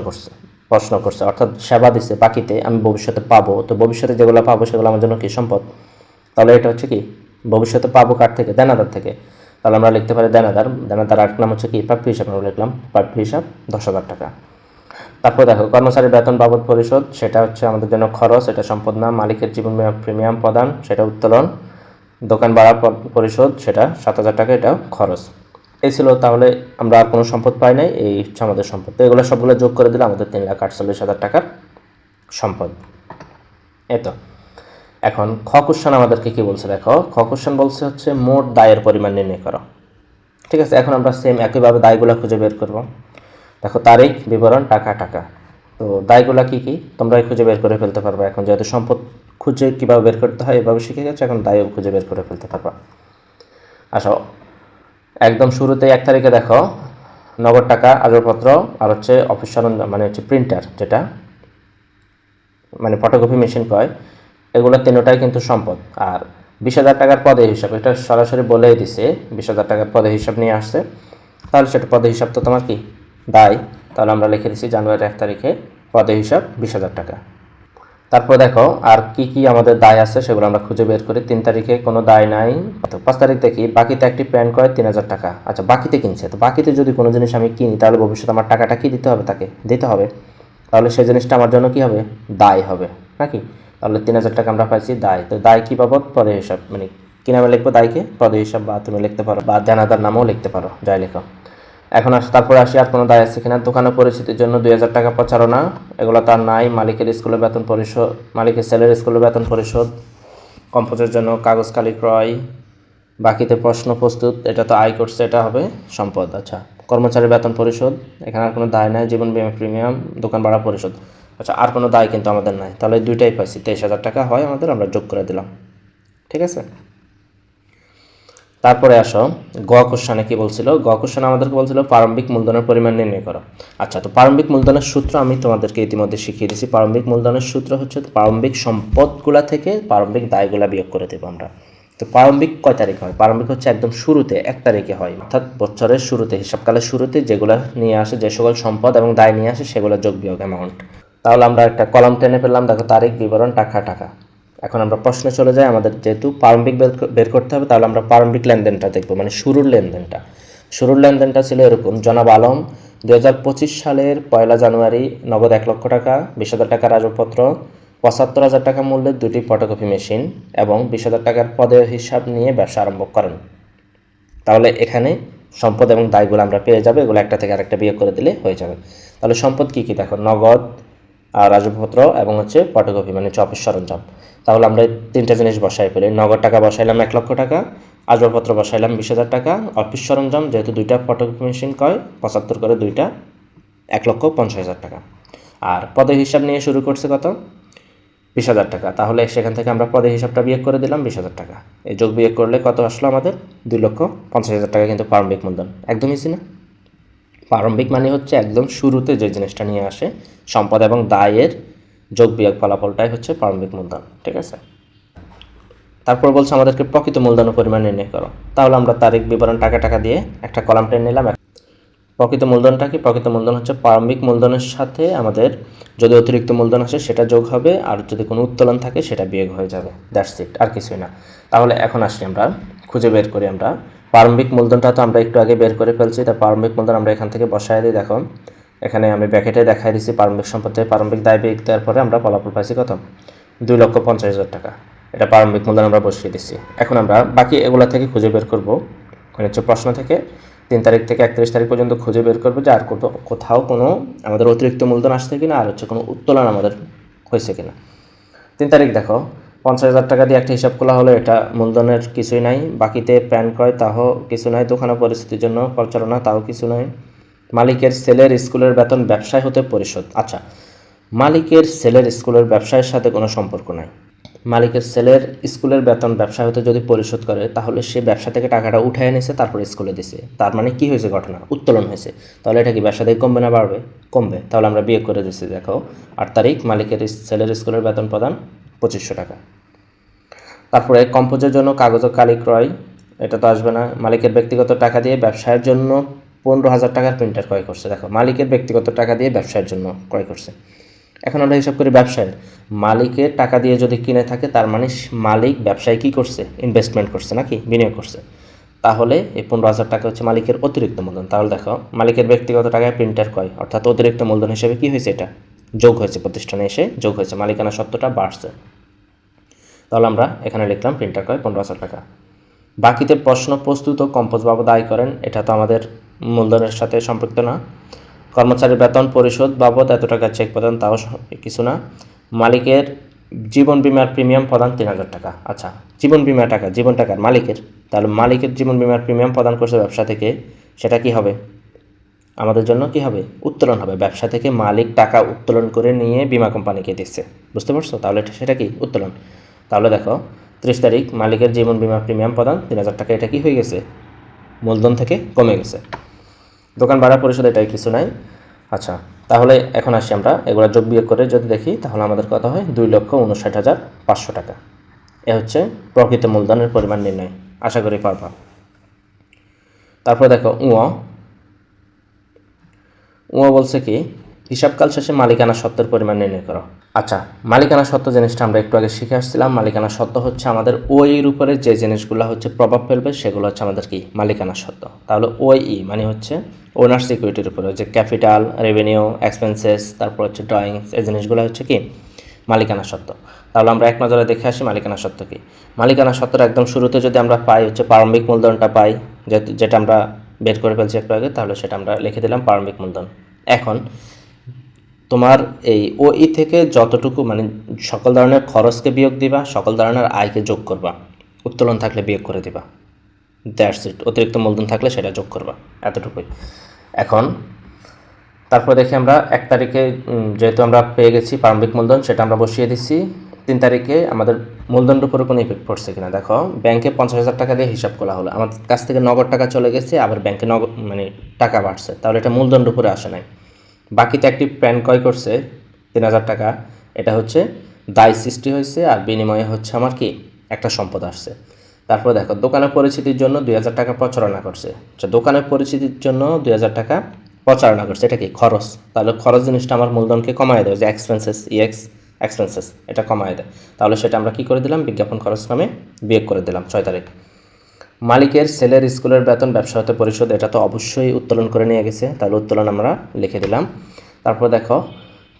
[SPEAKER 1] করছে অর্থাৎ সেবা দিচ্ছে, বাকিতে আমি ভবিষ্যতে পাবো। তো ভবিষ্যতে যেগুলো পাবো সেগুলো আমার জন্য কি সম্পদ। তাহলে এটা হচ্ছে কি ভবিষ্যতে পাবো কার থেকে, দেনাদার থেকে। তাহলে আমরা লিখতে পারি দেনাদার আরেক নাম হচ্ছে কি প্রাপ্য হিসাব, আমরা লিখলাম প্রাপ্য হিসাব 10,000 টাকা। তারপর দেখো কর্মচারীর বেতন বাবদ পরিশোধ, সেটা হচ্ছে আমাদের জন্য খরচ, এটা সম্পদ না। মালিকের জীবন বীমা প্রিমিয়াম প্রদান, সেটা উত্তোলন। দোকান ভাড়া পরিশোধ, সেটা 7,000 টাকা, এটা খরচ। এই ছিল, তাহলে আমরা আর কোনো সম্পদ পাই নাই, এই হচ্ছে আমাদের সম্পদ। তো এগুলো সবগুলো যোগ করে দিলে আমাদের 3,48,000 টাকার সম্পদ। এতো এখন খ কোশ্চেন আমাদেরকে কি বলছে, দেখো খ কোশ্চেন বলছে হচ্ছে মোট দায়ের পরিমাণ নির্ণয় করো। ঠিক আছে, এখন আমরা সেম একইভাবে দায়গুলো খুঁজে বের করব। দেখো তারিখ, বিবরণ, টাকা। তো দায়গুলো কি কি তোমরা খুঁজে বের করে ফেলতে পারবা। এখন যেহেতু সম্পদ খুঁজে কীভাবে বের করতে হয় এভাবে শিখে গেছে, এখন দায়ও খুঁজে বের করে ফেলতে পারবা। আসো একদম শুরুতে 1 তারিখে দেখো নগদ টাকা, আসবাবপত্র আর হচ্ছে অফিস সরঞ্জাম মানে হচ্ছে প্রিন্টার, যেটা মানে ফটোকপি মেশিন কয়, এগুলো তিনটাই কিন্তু সম্পদ। আর 20,000 টাকার পদে হিসাব, এটা সরাসরি বলেই দিছে 20,000 টাকার পদে হিসাব নিয়ে আসছে। তাহলে সেটা পদে হিসাব তো তোমার কি দায়। তাহলে আমরা লিখে দিচ্ছি জানুয়ারি 1 তারিখে পদে হিসাব 20,000 টাকা। তারপর দেখো আর কি কি আমাদের দায় আছে সেগুলো আমরা খুঁজে বের করি। 3 তারিখে কোনো দায় নাই। 5 তারিখ দেখি বাকিতে একটি প্যান্ট ক্রয় 3000 টাকা। আচ্ছা, বাকিতে কিনছে, তো বাকিতে যদি কোনো জিনিস আমি কিনি তাহলে ভবিষ্যতে আমার টাকাটা কি দিতে হবে, তাকে দিতে হবে। তাহলে সেই জিনিসটা আমার জন্য কি হবে, দায় হবে নাকি। তাহলে 3000 টাকা আমরা পাইছি দায়। তো দায় কি বাবদ, পদে হিসাব, মানে কি নামে লিখবো দায়কে, পদে হিসাব, বা তুমি লিখতে পারো বা দেনাদার নামেও লিখতে পারো, যাই লেখো। এখন তারপরে আসি আর কোনো দায় আছে কিনা। দোকানে পরিচিতির জন্য 2000 টাকা প্রচারণা, এগুলো তার নাই। মালিকের স্কুলের বেতন পরিশোধ, মালিকের ছেলের স্কুলের বেতন পরিশোধ, কম্পোজের জন্য কাগজ কালি ক্রয়, বাকিতে প্রশ্ন প্রস্তুত, এটা তো আয় করছে, এটা হবে সম্পদ। আচ্ছা, কর্মচারীর বেতন পরিশোধ, এখানে আর কোনো দায় নাই। জীবন বীমা প্রিমিয়াম, দোকান ভাড়া পরিশোধ। আচ্ছা, আর কোনো দায় কিন্তু আমাদের নাই। তাহলে দুইটাই পাইছি, 23,000 টাকা হয় আমাদের, আমরা যোগ করে দিলাম। ঠিক আছে। তারপরে আসো গ কোশ্চেনে কি বলছিল। গ কোশ্চেনে আমাদেরকে বলছিল প্রারম্ভিক মূলধনের পরিমাণ নির্ণয় করো। আচ্ছা, তো প্রারম্ভিক মূলধনের সূত্র আমি তোমাদেরকে ইতিমধ্যে শিখিয়ে দিয়েছি। প্রারম্ভিক মূলধনের সূত্র হচ্ছে প্রারম্ভিক সম্পদগুলা থেকে প্রারম্ভিক দায়গুলা বিয়োগ করে দেবো আমরা। তো প্রারম্ভিক কয় তারিখে হয়, প্রারম্ভিক হচ্ছে একদম শুরুতে 1 তারিখে হয়, অর্থাৎ বছরের শুরুতে, হিসাবকালের শুরুতে যেগুলো নিয়ে আসে, যে সকল সম্পদ এবং দায় নিয়ে আসে সেগুলো যোগ বিয়োগ অ্যামাউন্ট। তাহলে আমরা একটা কলাম টেনে ফেললাম, দেখো তারিখ, বিবরণ, টাকা, টাকা। এখন আমরা প্রশ্নে চলে যাই। আমাদের যেহেতু প্রারম্ভিক বের করতে হবে, তাহলে আমরা প্রারম্ভিক লেনদেনটা দেখবো, মানে শুরুর লেনদেনটা। শুরুর লেনদেনটা ছিল এরকম: জনাব আলম 2025 সালের 1 জানুয়ারি নগদ 1 লক্ষ টাকা, 20,000 টাকার আসবাবপত্র, 75,000 টাকা মূল্যের 2টি ফটোকপি মেশিন এবং 20,000 টাকার পদের হিসাব নিয়ে ব্যবসা আরম্ভ করেন। তাহলে এখানে সম্পদ এবং দায়গুলো আমরা পেয়ে যাবো, এগুলো একটা থেকে আরেকটা বিয়োগ করে দিলে হয়ে যাবে। তাহলে সম্পদ কী কী দেখো, নগদ আর আসবাবপত্র এবং হচ্ছে ফটোকপি, মানে অফিস সরঞ্জাম। তাহলে আমরা 3টা জিনিস বসাই ফেলি। নগদ টাকা বসাইলাম 1 লক্ষ টাকা, আসবাবপত্র বসাইলাম 20,000 টাকা, অফিস সরঞ্জাম যেহেতু 2টা ফটোকপি মেশিন কয় 75 করে 2টা, 1,50,000 টাকা। আর পদের হিসাব নিয়ে শুরু করছে কত, 20,000 টাকা। তাহলে সেখান থেকে আমরা পদের হিসাবটা বিয়োগ করে দিলাম 20,000 টাকা। এই যোগ বিয়োগ করলে কত আসলো আমাদের, 2,50,000 টাকা। কিন্তু প্রারম্ভিক মূলধন একদম ইজি না। প্রারম্ভিক মানে হচ্ছে একদম শুরুতে যে জিনিসটা নিয়ে আসে, সম্পদ এবং দায়ের যোগ বিয়োগ ফলাফলটাই হচ্ছে প্রারম্ভিক মূলধন। ঠিক আছে। তারপর বলছে আমাদেরকে প্রকৃত মূলধনের পরিমাণ নির্ণয় করো। তাহলে আমরা তারিখ, বিবরণ, টাকা, টাকা দিয়ে একটা কলাম টেনে নিলাম। প্রকৃত মূলধনটা কি, প্রকৃত মূলধন হচ্ছে প্রারম্ভিক মূলধনের সাথে আমাদের যদি অতিরিক্ত মূলধন আসে সেটা যোগ হবে, আর যদি কোনো উত্তোলন থাকে সেটা বিয়োগ হয়ে যাবে। দ্যাটস ইট, আর কিছুই না। তাহলে এখন আসি আমরা খুঁজে বের করি। আমরা প্রারম্ভিক মূলধনটা তো আমরা একটু আগে বের করে ফেলছি, তা প্রারম্ভিক মূলধন আমরা এখান থেকে বসায় দিই। দেখো এখানে আমি ব্র্যাকেটে দেখাই দিচ্ছি প্রারম্ভিক সম্পদ থেকে প্রারম্ভিক দায় বিয়োগ দেওয়ার পরে আমরা ফলাফল পাইছি কত, 2,50,000 টাকা। এটা প্রারম্ভিক মূলধন আমরা বসিয়ে দিচ্ছি। এখন আমরা বাকি এগুলা থেকে খুঁজে বের করব, মানে হচ্ছে প্রশ্ন থেকে 3 তারিখ থেকে 31 তারিখ পর্যন্ত খুঁজে বের করবো যে আর কোথাও কোনো আমাদের অতিরিক্ত মূলধন আসছে কিনা, আর হচ্ছে কোনো উত্তোলন আমাদের হয়েছে কিনা। 3 তারিখ দেখো 50,000 টাকা দিয়ে একটা হিসাব খোলা হলো, এটা মূলধনের কিছুই নাই। বাকিতে প্যান ক্রয় তাও কিছু নাই, দোকানে পরিস্থিতির জন্য প্রচারণা তাও কিছু নাই। মালিকের ছেলের স্কুলের বেতন ব্যবসায় হতে পরিশোধ। আচ্ছা, মালিকের ছেলের স্কুলের ব্যবসায়ের সাথে কোনো সম্পর্ক নাই। মালিকের ছেলের স্কুলের বেতন ব্যবসা হতে যদি পরিশোধ করে, তাহলে সে ব্যবসা থেকে টাকাটা উঠায় নিয়েছে, তারপর স্কুলে দিছে। তার মানে কি হয়েছে, ঘটনা উত্তোলন হয়েছে। তাহলে এটা কি ব্যবসা থেকে কমবে না বাড়বে, কমবে। তাহলে আমরা বিয়োগ করে দিচ্ছি। দেখো 8 তারিখ মালিকের ছেলের স্কুলের বেতন প্রদান 2500 টাকা। তারপরে কম্পোজের জন্য কাগজ ও কালি ক্রয়, এটা তো আসবে না। মালিকের ব্যক্তিগত টাকা দিয়ে ব্যবসায়ের জন্য 15,000 টাকার প্রিন্টার ক্রয় করছে। দেখো মালিকের ব্যক্তিগত টাকা দিয়ে ব্যবসায়ের জন্য ক্রয় করছে। এখন আমরা হিসাব করি ব্যবসায়ের, মালিকের টাকা দিয়ে যদি কিনে থাকে তার মানে মালিক ব্যবসায় কী করছে, ইনভেস্টমেন্ট করছে নাকি, বিনিয়োগ করছে। তাহলে এই 15,000 টাকা হচ্ছে মালিকের অতিরিক্ত মূলধন। তাহলে দেখো মালিকের ব্যক্তিগত টাকায় প্রিন্টার ক্রয়, অর্থাৎ অতিরিক্ত মূলধন হিসেবে কী হয়েছে, এটা যোগ হয়েছে, প্রতিষ্ঠানে এসে যোগ হয়েছে, মালিকানা সত্ত্বটা বাড়ছে। তাহলে আমরা এখানে লিখলাম প্রিন্টার ক্রয় 15,000 টাকা। বাকিতে প্রশ্ন প্রস্তুত ও কম্পোজ বাবদ আয় করেন, এটা তো আমাদের মূলধনের সাথে সম্পৃক্ত না। কর্মচারীর বেতন পরিশোধ বাবদ এত টাকা চেক প্রদান, তাও কিছু না। মালিকের জীবন বিমার প্রিমিয়াম প্রদান 3,000 টাকা। আচ্ছা, জীবন বিমা টাকা, জীবন টাকার মালিকের, তাহলে মালিকের জীবন বিমার প্রিমিয়াম প্রদান করছে ব্যবসা থেকে, সেটা কি হবে আমাদের জন্য, কি হবে, উত্তোলন হবে। ব্যবসা থেকে মালিক টাকা উত্তোলন করে নিয়ে বিমা কোম্পানিকে দিচ্ছে, বুঝতে পারছো। তাহলে সেটা কি উত্তোলন। তাহলে দেখো 30 তারিখ মালিকের জীবন বিমা প্রিমিয়াম প্রদান 3,000 টাকা, এটা কি হয়ে গেছে, মূলধন থেকে কমে গেছে। দোকান ভাড়া পরিশোধ, এটাই কিছু নাই। আচ্ছা, তাহলে এখন আসি আমরা এগুলো যোগ বিয়োগ করে যদি দেখি, তাহলে আমাদের কথা হয় 2,59,500 টাকা। এ হচ্ছে প্রকৃত মূলধনের পরিমাণ নির্ণয়। আশা করি পারবা। তারপরে দেখো উঁ বলছে কি, হিসাবকাল শেষে মালিকানা সত্ত্বের পরিমাণ নির্ণয় করো। আচ্ছা, মালিকানা সত্ত্ব জিনিসটা আমরা একটু আগে শিখে আসছিলাম। মালিকানা সত্ত্ব হচ্ছে আমাদের ওইয়ের উপরে যে জিনিসগুলো হচ্ছে প্রভাব ফেলবে সেগুলো হচ্ছে আমাদের কি মালিকানা সত্ত্ব। তাহলে ওই মানে হচ্ছে ওনার সিকিউরিটির উপরে, যে ক্যাপিটাল, রেভিনিউ, এক্সপেন্সেস, তারপর হচ্ছে ড্রয়িংস, এই জিনিসগুলো হচ্ছে কি মালিকানা সত্ত্ব। তাহলে আমরা এক নজরে দেখে আসি মালিকানা সত্ত্ব কি। মালিকানা সত্ত্বের একদম শুরুতে যদি আমরা পাই হচ্ছে প্রারম্ভিক মূলধনটা পাই, যেটা আমরা বের করে ফেলছি একটু আগে, তাহলে সেটা আমরা লিখে দিলাম প্রারম্ভিক মূলধন। এখন তোমার এই ওই থেকে যতটুকু মানে সকল ধরনের খরচকে বিয়োগ দিবা, সকল ধরনের আয়কে যোগ করবা, উত্তোলন থাকলে বিয়োগ করে দিবা, দ্যাটস ইট। অতিরিক্ত মূলধন থাকলে সেটা যোগ করবা, এতটুকুই। এখন তারপর দেখি আমরা 1 তারিখে যেহেতু আমরা পেয়ে গেছি প্রারম্ভিক মূলধন, সেটা আমরা বসিয়ে দিচ্ছি। 3 তারিখে আমাদের মূলধনের উপরে কোনো ইফেক্ট পড়ছে কিনা দেখো। ব্যাংকে 50,000 টাকা দিয়ে হিসাব করা হলো, আমার কাছ থেকে নগদ টাকা চলে গেছে, আবার ব্যাংকে নগদ মানে টাকা বাড়ছে, তাহলে এটা মূলধনের উপরে আসে নাই। বাকিতে একটি প্যান ক্রয় করছে 3,000 টাকা, এটা হচ্ছে দায় সৃষ্টি হয়েছে, আর বিনিময়ে হচ্ছে আমার কি একটা সম্পদ আসছে। তারপর দেখো দোকানের পরিচিতির জন্য 2,000 টাকা প্রচারণা করছে। আচ্ছা, দোকানের পরিচিতির জন্য 2,000 টাকা প্রচারণা করছে, এটা কি খরচ। তাহলে খরচ জিনিসটা আমার মূলধনকে কমায় দেয়, যে এক্সপেন্সেস, এক্সপেন্সেস, এটা কমায় দেয়। তাহলে সেটা আমরা কি করে দিলাম, বিজ্ঞাপন খরচ নামে বিয়োগ করে দিলাম। 6 তারিখ মালিকের ছেলের স্কুলের বেতন ব্যবসা হতে পরিশোধ, এটা তো অবশ্যই উত্তোলন করে নিয়ে গেছে, তাহলে উত্তোলন আমরা লিখে দিলাম। তারপর দেখো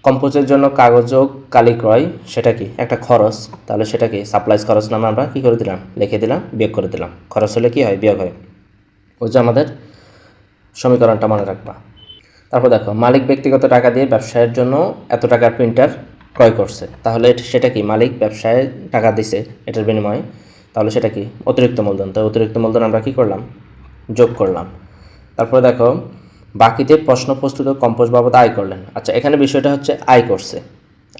[SPEAKER 1] কম্পোজের জন্য কাগজ ও কালি ক্রয়, সেটা কি একটা খরচ, তাহলে সেটা কি সাপ্লাইজ খরচ নামে আমরা কী করে দিলাম, লিখে দিলাম, বিয়োগ করে দিলাম। খরচ হলে কি হয়, বিয়োগ হয়। ওই যে আমাদের সমীকরণটা মনে রাখবা। তারপর দেখো মালিক ব্যক্তিগত টাকা দিয়ে ব্যবসায়ের জন্য এত টাকার প্রিন্টার ক্রয় করছে, তাহলে সেটা কি মালিক ব্যবসায় টাকা দিছে এটার বিনিময়ে, তাহলে সেটা কি অতিরিক্ত মূলধন। তো অতিরিক্ত মূলধন আমরা কী করলাম, যোগ করলাম। তারপরে দেখো বাকিতে প্রশ্ন প্রস্তুত কম্পোজ বাবদ আয় করলেন। আচ্ছা, এখানে বিষয়টা হচ্ছে আয় করছে,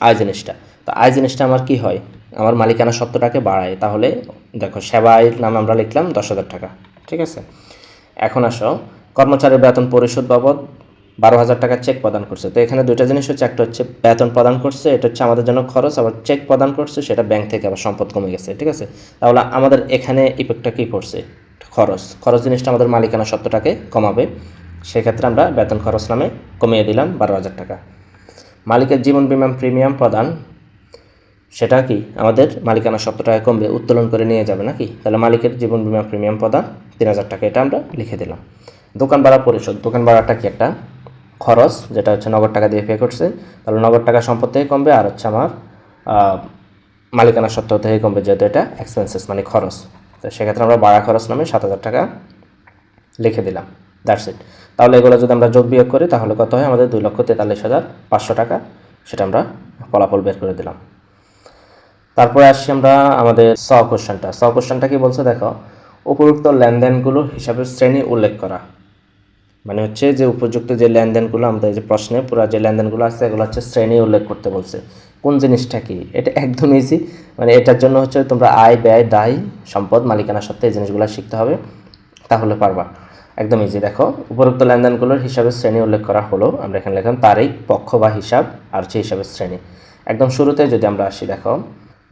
[SPEAKER 1] আয় জিনিসটা। তো আয় জিনিসটা আমার কি হয়, আমার মালিকানা সত্ত্বটাকে বাড়ায়। তাহলে দেখো সেবা আয়ের নামে আমরা লিখলাম 10,000 টাকা, ঠিক আছে। এখন আসো কর্মচারীর বেতন পরিশোধ বাবদ 12,000 টাকা চেক প্রদান করছে। তো এখানে দুইটা জিনিস হচ্ছে, একটা হচ্ছে বেতন প্রদান করছে, এটা হচ্ছে আমাদের জন্য খরচ, আবার চেক প্রদান করছে, সেটা ব্যাংক থেকে আবার সম্পদ কমে গেছে, ঠিক আছে। তাহলে আমাদের এখানে ইফেক্টটা কী পড়ছে, খরচ জিনিসটা আমাদের মালিকানা সত্ত্বটাকে কমাবে, সেক্ষেত্রে আমরা বেতন খরচ নামে কমিয়ে দিলাম 12,000 টাকা। মালিকের জীবন বিমা প্রিমিয়াম প্রদান, সেটা কি আমাদের মালিকানা সত্ত্বটাকে কমবে, উত্তোলন করে নিয়ে যাবে নাকি, তাহলে মালিকের জীবন বিমা প্রিমিয়াম প্রদান 3,000 টাকা, এটা আমরা লিখে দিলাম। দোকান ভাড়া পরিশোধ, দোকান ভাড়াটা কি একটা খরচ, যেটা হচ্ছে নগদ টাকা দিয়ে পে করছে, তাহলে নগদ টাকা সম্পদ থেকে কমবে, আর হচ্ছে আমার মালিকানা সত্ত্ব থেকে কমবে, যেহেতু এটা এক্সপেন্সেস মানে খরচ। তো সেক্ষেত্রে আমরা ভাড়া খরচ নামে 7,000 টাকা লিখে দিলাম, দ্যাটস ইট। তাহলে এগুলো যদি আমরা যোগ বিয়োগ করি তাহলে কত হয়, আমাদের 2,43,500 টাকা, সেটা আমরা ফলাফল বের করে দিলাম। তারপরে আসছি আমরা আমাদের কোশ্চেনটা কি বলছে দেখো, উপরোক্ত লেনদেনগুলো হিসাবের শ্রেণী উল্লেখ করা, মানে হচ্ছে যে উপযুক্ত যে লেনদেনগুলো আমাদের যে প্রশ্নে পুরো যে লেনদেনগুলো আছে এগুলো হচ্ছে শ্রেণী উল্লেখ করতে বলছে। কোন জিনিসটা কি, এটা একদম ইজি, মানে এটার জন্য হচ্ছে তোমরা আয়, ব্যয়, দায়, সম্পদ, মালিকানা সত্ত্বে এই জিনিসগুলো শিখতে হবে, তাহলে পারবা, একদম ইজি। দেখো উপরোক্ত লেনদেনগুলোর হিসাবের শ্রেণী উল্লেখ করা হলো, আমরা এখানে লিখলাম তারিখ, পক্ষ বা হিসাব, আর হচ্ছে হিসাবের শ্রেণী। একদম শুরুতে যদি আমরা আসি, দেখো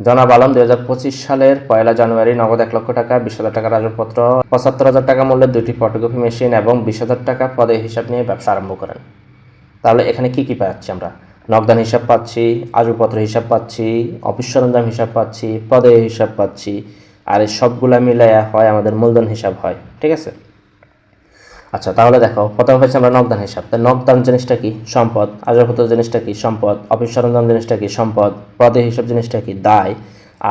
[SPEAKER 1] জনাব আলম 2025 সালের 1 জানুয়ারি নগদ 1 লক্ষ টাকা, 20,000 টাকা রাজপত্র, 75,000 টাকা মূল্যের 2টি ফটোকপি মেশিন এবং 20,000 টাকা পদে হিসাব নিয়ে ব্যবসা আরম্ভ করেন। তাহলে এখানে কি কি পাচ্ছি আমরা, নগদান হিসাব পাচ্ছি, আসবাবপত্র হিসাব পাচ্ছি, অফিস সরঞ্জাম হিসাব পাচ্ছি, পদে হিসাব পাচ্ছি, আর এই সবগুলা মিলাইয়া হয় আমাদের মূলধন হিসাব হয়, ঠিক আছে। আচ্ছা, তাহলে দেখো প্রথমে পাচ্ছি আমরা নগদান হিসাব। তো নগদান জিনিসটা কি, সম্পদ, আসবাবপত্র জিনিসটা কি, সম্পদ, অফিস সরঞ্জাম জিনিসটা কি, সম্পদ, পদে হিসাব জিনিসটা কি, দায়।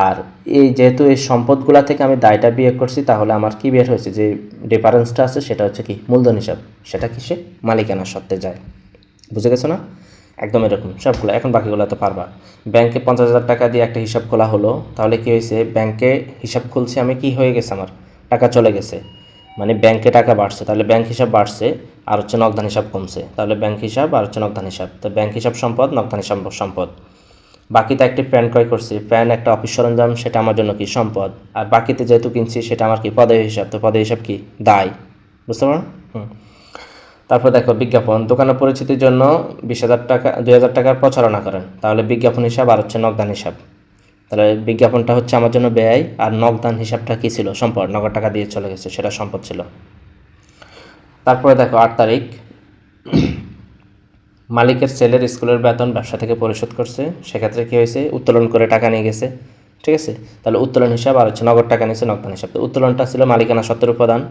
[SPEAKER 1] আর এই যেহেতু এই সম্পদগুলা থেকে আমি দায়টা বিয়োগ করছি, তাহলে আমার কি বের হয়েছে, যে ডিফারেন্সটা আছে সেটা হচ্ছে কি মূলধন হিসাব, সেটা কিসে মালিকানা সত্ত্বে যায়। বুঝে গেছো না, একদম এরকম সবগুলো। এখন বাকিগুলো তো পারবা। ব্যাংকে 50,000 টাকা দিয়ে একটা হিসাব খোলা হলো, তাহলে কি হয়েছে, ব্যাংকে হিসাব খুলছি আমি, কি হয়ে গেছে, আমার টাকা চলে গেছে, মানে ব্যাংকে টাকা বাড়ছে, তাহলে ব্যাংক হিসাব বাড়ছে, আর হচ্ছে নগদান হিসাব কমছে, তাহলে ব্যাংক হিসাব আর হচ্ছে নগদান হিসাব। তো ব্যাংক হিসাব সম্পদ, নগদান হিসাব সম্পদ। বাকিতে একটি প্যান ক্রয় করছি, প্যান একটা অফিস সরঞ্জাম, সেটা আমার জন্য কি সম্পদ, আর বাকিতে যেহেতু কিনছি সেটা আমার কি পদে হিসাব, তো পদে হিসাব কি দায়, বুঝতে পারো। তারপর দেখো বিজ্ঞাপন, দোকানের পরিচিতির জন্য 20,000 টাকা 2,000 টাকার প্রচারণা করেন, তাহলে বিজ্ঞাপন হিসাব আর হচ্ছে নগদান হিসাব। তাহলে বিজ্ঞাপনটা হচ্ছে আমার জন্য ব্যয়, আর নগদান হিসাবটা কী ছিল, সম্পদ, নগদ টাকা দিয়ে চলে গেছে, সেটা সম্পদ ছিল। তারপরে দেখো 8 তারিখ মালিকের ছেলের স্কুলের বেতন ব্যবসা থেকে পরিশোধ করছে, সেক্ষেত্রে কী হয়েছে, উত্তোলন করে টাকা নিয়ে গেছে। ঠিক আছে, তাহলে উত্তোলন হিসাব আর হচ্ছে নগদ টাকা নিয়েছে নগদান হিসাব। তো উত্তোলনটা ছিল মালিকানা সত্ত্বের উপাদান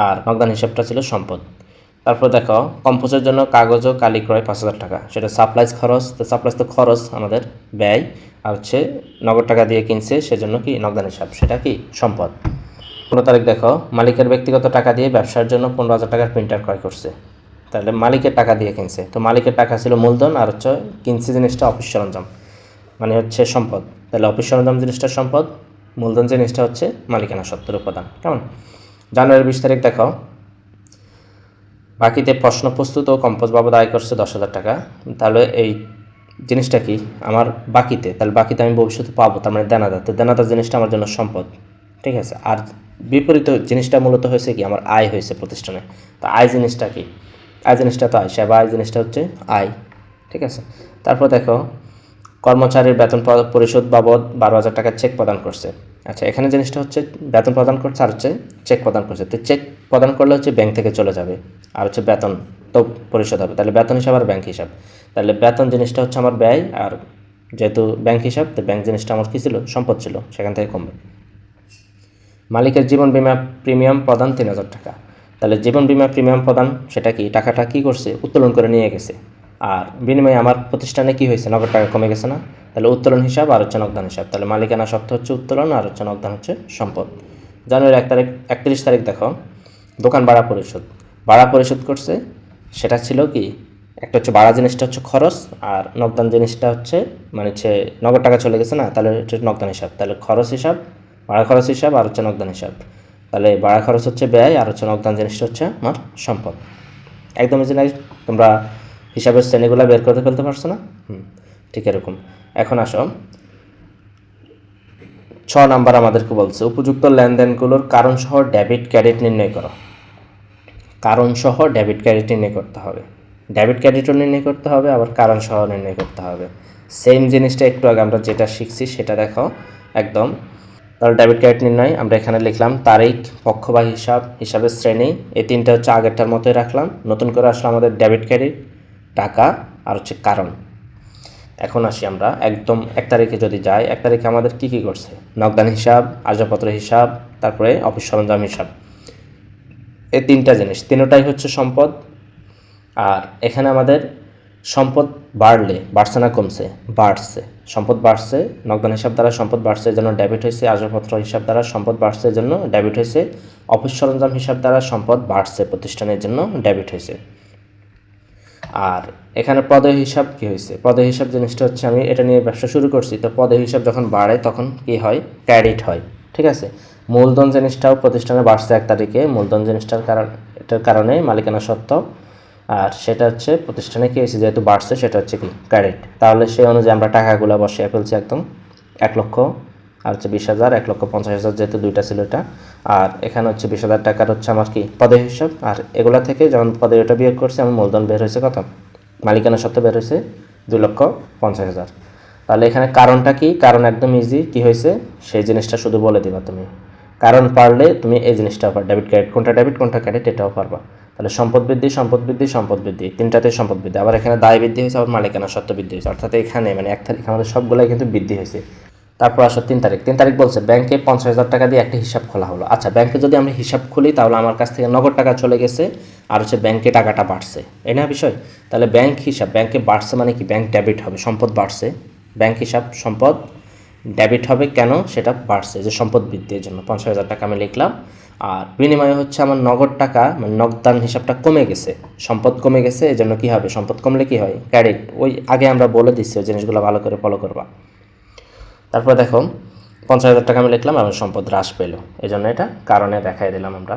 [SPEAKER 1] আর নগদান হিসাবটা ছিল সম্পদ। তারপর দেখো কম্পোজের জন্য কাগজ ও কালি ক্রয় 5,000 টাকা, সেটা সাপ্লাইজ খরচ। তো সাপ্লাইজ তো খরচ আমাদের ব্যয়, আর হচ্ছে নগদ টাকা দিয়ে কিনছে সেজন্য কি নগদান হিসাব, সেটা কি সম্পদ। 15 তারিখ দেখো মালিকের ব্যক্তিগত টাকা দিয়ে ব্যবসার জন্য 15,000 টাকার প্রিন্টার ক্রয় করছে, তাহলে মালিকের টাকা দিয়ে কিনছে। তো মালিকের টাকা ছিল মূলধন আর হচ্ছে কিনছে জিনিসটা অফিস সরঞ্জাম, মানে হচ্ছে সম্পদ। তাহলে অফিস সরঞ্জাম জিনিসটা সম্পদ, মূলধন জিনিসটা হচ্ছে মালিকানা সত্ত্বের উপাদান। কেমন? জানুয়ারির 20 তারিখ দেখো বাকিতে প্রশ্ন প্রস্তুত ও কম্পোজ বাবদ আয় করছে 10,000 টাকা। তাহলে এই জিনিসটা কি আমার বাকিতে, তাহলে বাকিতে আমি ভবিষ্যতে পাবো, তার মানে দেনাদার। তো দেনাদার জিনিসটা আমার জন্য সম্পদ। ঠিক আছে, আর বিপরীত জিনিসটা মূলত হয়েছে কি আমার আয় হয়েছে প্রতিষ্ঠানে। তো আয় জিনিসটা কি, আয় জিনিসটা তো আয়, সেবা আয় জিনিসটা হচ্ছে আয়। ঠিক আছে, তারপর দেখো কর্মচারীর বেতন পরিশোধ বাবদ 12,000 টাকার চেক প্রদান করছে। আচ্ছা, এখানে জিনিসটা হচ্ছে বেতন প্রদান করছে আর হচ্ছে চেক প্রদান করছে। তো চেক প্রদান করলে হচ্ছে ব্যাংক থেকে চলে যাবে, আর হচ্ছে বেতন তো পরিশোধ হবে। তাহলে বেতন হিসাব আর ব্যাংক হিসাব, তাহলে বেতন জিনিসটা হচ্ছে আমার ব্যয়, আর যেহেতু ব্যাংক হিসাব তো ব্যাংক জিনিসটা আমার কী ছিল, সম্পদ ছিল, সেখান থেকে কমবে। মালিকের জীবন বিমা প্রিমিয়াম প্রদান 3,000 টাকা। তাহলে জীবন বিমা প্রিমিয়াম প্রদান সেটা কি, টাকাটা কী করছে, উত্তোলন করে নিয়ে গেছে, আর বিনিময়ে আমার প্রতিষ্ঠানে কী হয়েছে, নগদ টাকা কমে গেছে না। তাহলে উত্তোলন হিসাব আর হচ্ছে নগদান হিসাব, তাহলে মালিকানা সত্ত্ব হচ্ছে উত্তোলন আর হচ্ছে নগদান হচ্ছে সম্পদ। জানুয়ারি 31 তারিখ দেখো দোকান ভাড়া পরিশোধ, ভাড়া পরিশোধ করছে। সেটা ছিল কি, একটা হচ্ছে ভাড়া জিনিসটা হচ্ছে খরচ, আর নগদান জিনিসটা হচ্ছে মানে হচ্ছে নগদ টাকা চলে গেছে না, তাহলে হচ্ছে নগদান হিসাব। তাহলে খরচ হিসাব, ভাড়া খরচ হিসাব আর হচ্ছে নগদান হিসাব। তাহলে ভাড়া খরচ হচ্ছে ব্যয় আর হচ্ছে নগদান জিনিসটা হচ্ছে আমার সম্পদ। একদম ইজি না? তোমরা হিসাবের শ্রেণীগুলো বের করতে ফেলতে পারছো না? ঠিক এরকম। এখন আসো 6 নাম্বার আমাদেরকে বলছে উপযুক্ত লেনদেনগুলোর কারণসহ ডেবিট ক্রেডিট নির্ণয় করো। কারণসহ ডেবিট ক্রেডিট নির্ণয় করতে হবে, ডেবিট ক্রেডিটও নির্ণয় করতে হবে, আবার কারণসহ নির্ণয় করতে হবে। সেম জিনিসটা একটু আগে আমরা যেটা শিখছি সেটা দেখো একদম। তাহলে ডেবিট ক্রেডিট নির্ণয় আমরা এখানে লিখলাম তারিখ, পক্ষ বা হিসাব, হিসাবের শ্রেণী, এই তিনটা হচ্ছে আগেরটার মতোই রাখলাম। নতুন করে আসলে আমাদের ডেবিট ক্রেডিট, টাকা আর হচ্ছে কারণ। এখন আসি আমরা একদম 1 তারিখে যদি যাই, 1 তারিখে আমাদের কী কী করছে, নগদান হিসাব, আসবাবপত্র হিসাব, তারপরে অফিস সরঞ্জাম হিসাব। এই তিনটা জিনিস, তিনটাই হচ্ছে সম্পদ। আর এখানে আমাদের সম্পদ বাড়ছে না কমছে, বাড়ছে। সম্পদ বাড়ছে, নগদান হিসাব দ্বারা সম্পদ বাড়ছে এই জন্য ডেবিট হয়েছে, আসবাবপত্র হিসাব দ্বারা সম্পদ বাড়ছে এই জন্য ডেবিট হয়েছে, অফিস সরঞ্জাম হিসাব দ্বারা সম্পদ বাড়ছে প্রতিষ্ঠানের জন্য ডেবিট হয়েছে। আর এখানে পদে হিসাব কী হয়েছে, পদে হিসাব জিনিসটা হচ্ছে আমি এটা নিয়ে ব্যবসা শুরু করছি, তো পদে হিসাব যখন বাড়ে তখন কি হয়, ক্রেডিট হয়। ঠিক আছে, মূলধন জিনিসটাও প্রতিষ্ঠানে বাড়ছে 1 তারিখে, মূলধন জিনিসটার এটার কারণে মালিকানা সত্ত্ব, আর সেটা হচ্ছে প্রতিষ্ঠানে কী হয়েছে যেহেতু বাড়ছে সেটা হচ্ছে কি ক্রেডিট। তাহলে সেই অনুযায়ী আমরা টাকাগুলো বসিয়ে ফেলছি একদম 1 লক্ষ আর হচ্ছে 20,000, 1,50,000 যেহেতু দুইটা ছিল এটা। আর এখানে হচ্ছে 20,000 টাকার হচ্ছে আমার কি পদে হিসাব, আর এগুলা থেকে যখন পদে এটা বিয়োগ করছে আমার মূলধন বের হয়েছে কত, মালিকানা সত্ত্ব বের হয়েছে 2,50,000। তাহলে এখানে কারণটা কি, কারণ একদম ইজি, কি হয়েছে সেই জিনিসটা শুধু বলে দিবা তুমি। কারণ পারলে তুমি এই জিনিসটাও পার, ডেবিট ক্রেডিট কোনটা ডেবিট কোনটা ক্রেডিট এটাও পারবা। তাহলে সম্পদ বৃদ্ধি, সম্পদ বৃদ্ধি, সম্পদ বৃদ্ধি, তিনটাতে সম্পদ বৃদ্ধি। আবার এখানে দায় বৃদ্ধি হয়েছে, আবার মালিকানা সত্ত্ব বৃদ্ধি হয়েছে, অর্থাৎ এখানে মানে 1 তারিখ আমাদের সবগুলাই কিন্তু বৃদ্ধি হয়েছে। তারপর আসো 3 তারিখ, 3 তারিখ বলছে ব্যাংকে 50,000 টাকা দিয়ে একটা হিসাব খোলা হলো। আচ্ছা, ব্যাংকে যদি আমরা হিসাব খুলি তাহলে আমার কাছ থেকে নগদ টাকা চলে গেছে, আর হচ্ছে ব্যাংকে টাকাটা বাড়ছে, এই না বিষয়। তাহলে ব্যাংক হিসাব, ব্যাংকে বাড়ছে মানে কি, ব্যাংক ডেবিট হবে, সম্পদ বাড়ছে, ব্যাংক হিসাব সম্পদ ডেবিট হবে, কেন সেটা বাড়ছে যে সম্পদ বৃদ্ধির জন্য 50,000 টাকা আমি লিখলাম। আর বিনিময়ে হচ্ছে আমার নগদ টাকা মানে নগদান হিসাবটা কমে গেছে, সম্পদ কমে গেছে, এই জন্য কী হবে, সম্পদ কমলে কী হয়, ক্রেডিট। ওই আগে আমরা বলে দিচ্ছি, ওই জিনিসগুলো ভালো করে ফলো করবা। তারপর দেখো 50,000 টাকা আমি লিখলাম এবং সম্পদ হ্রাস পেল, এই জন্য এটা কারণে দেখাই দিলাম আমরা।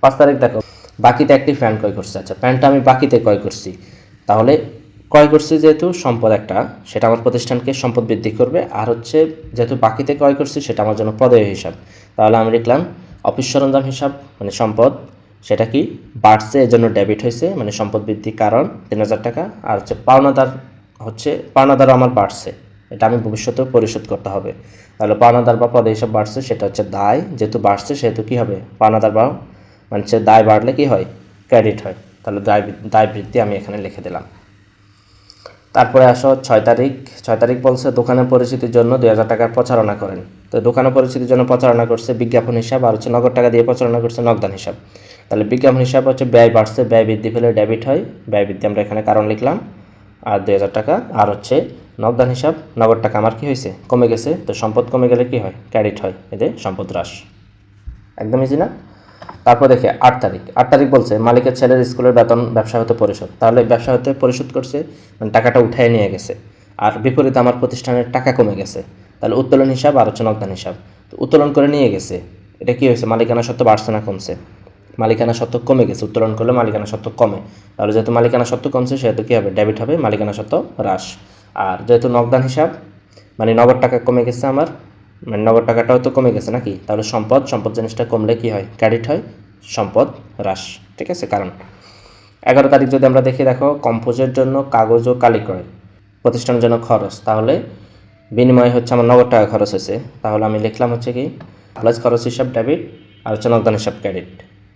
[SPEAKER 1] 5 তারিখ দেখো বাকিতে একটি ফ্যান ক্রয় করছে। আচ্ছা, প্যান্টটা আমি বাকিতে ক্রয় করছি, তাহলে ক্রয় করছি যেহেতু সম্পদ একটা, সেটা আমার প্রতিষ্ঠানকে সম্পদ বৃদ্ধি করবে। আর হচ্ছে যেহেতু বাকিতে ক্রয় করছি সেটা আমার জন্য পদেয় হিসাব, তাহলে আমি লিখলাম অফিস সরঞ্জাম হিসাব মানে সম্পদ, সেটা কি বাড়ছে এই জন্য ডেবিট হয়েছে মানে সম্পদ বৃদ্ধি কারণ 3,000 টাকা। আর হচ্ছে পাওনাদারও আমার বাড়ছে, এটা আমি ভবিষ্যতেও পরিশোধ করতে হবে। তাহলে পাওনাদার বা পদে হিসাব বাড়ছে, সেটা হচ্ছে দায়, যেহেতু বাড়ছে সেহেতু কী হবে, পাওনাদার বা মানে দায় বাড়লে কী হয়, ক্রেডিট হয়। তাহলে দায় বৃদ্ধি আমি এখানে লিখে দিলাম। তারপরে আসো 6 তারিখ। 6 তারিখ বলছে দোকানের পরিচিতির জন্য 2,000 টাকার প্রচারণা করেন। তো দোকানের পরিচিতির জন্য প্রচারণা করছে বিজ্ঞাপন হিসাব, আর হচ্ছে নগদ টাকা দিয়ে প্রচারণা করছে নগদান হিসাব। তাহলে বিজ্ঞাপন হিসাব হচ্ছে ব্যয় বাড়ছে, ব্যয় বৃদ্ধি পেলে ডেবিট হয়, ব্যয় বৃদ্ধি আমরা এখানে কারণ লিখলাম, আর 2,000 টাকা। আর হচ্ছে নগদান হিসাব, নগদ টাকা আমার কি হয়েছে, কমে গেছে, তো সম্পদ কমে গেলে কি হয়, ক্রেডিট হয়, এতে সম্পদ হ্রাস। একদম ইজি না? তারপর দেখে 8 তারিখ। 8 তারিখ বলছে মালিকের ছেলের স্কুলের বেতন ব্যবসা হতে পরিশোধ। তাহলে ব্যবসা হতে পরিশোধ করছে, মানে টাকাটা উঠায় নিয়ে গেছে, আর বিপরীতে আমার প্রতিষ্ঠানের টাকা কমে গেছে। তাহলে উত্তোলন হিসাব আর হচ্ছে নগদান হিসাব। তো উত্তোলন করে নিয়ে গেছে, এটা কি হয়েছে, মালিকানা সত্ত্ব বাড়ছে না কমছে? মালিকানা সত্ত্ব কমে গেছে, উত্তোলন করলে মালিকানা সত্ত্ব কমে। তাহলে যেহেতু মালিকানা সত্ত্ব কমছে সেহেতু কী হবে, ডেবিট হবে, মালিকানা সত্ত্ব হ্রাস। আর যেহেতু নগদান হিসাব, মানে নগদ টাকা কমে গেছে আমার, মানে নগদ টাকাটাও তো কমে গেছে নাকি, তাহলে সম্পদ, সম্পদ জিনিসটা কমলে কি হয়, ক্রেডিট হয়, সম্পদ হ্রাস। ঠিক আছে? কারণ 11 তারিখ যদি আমরা দেখি, দেখো কম্পোজের জন্য কাগজ ও কালি ক্রয় প্রতিষ্ঠানের জন্য খরচ, তাহলে বিনিময়ে হচ্ছে আমার নগদ টাকা খরচ হয়েছে। তাহলে আমি লিখলাম হচ্ছে কি, প্লাস খরচ হিসাব ডেবিট, আর হচ্ছে নগদান হিসাব ক্রেডিট।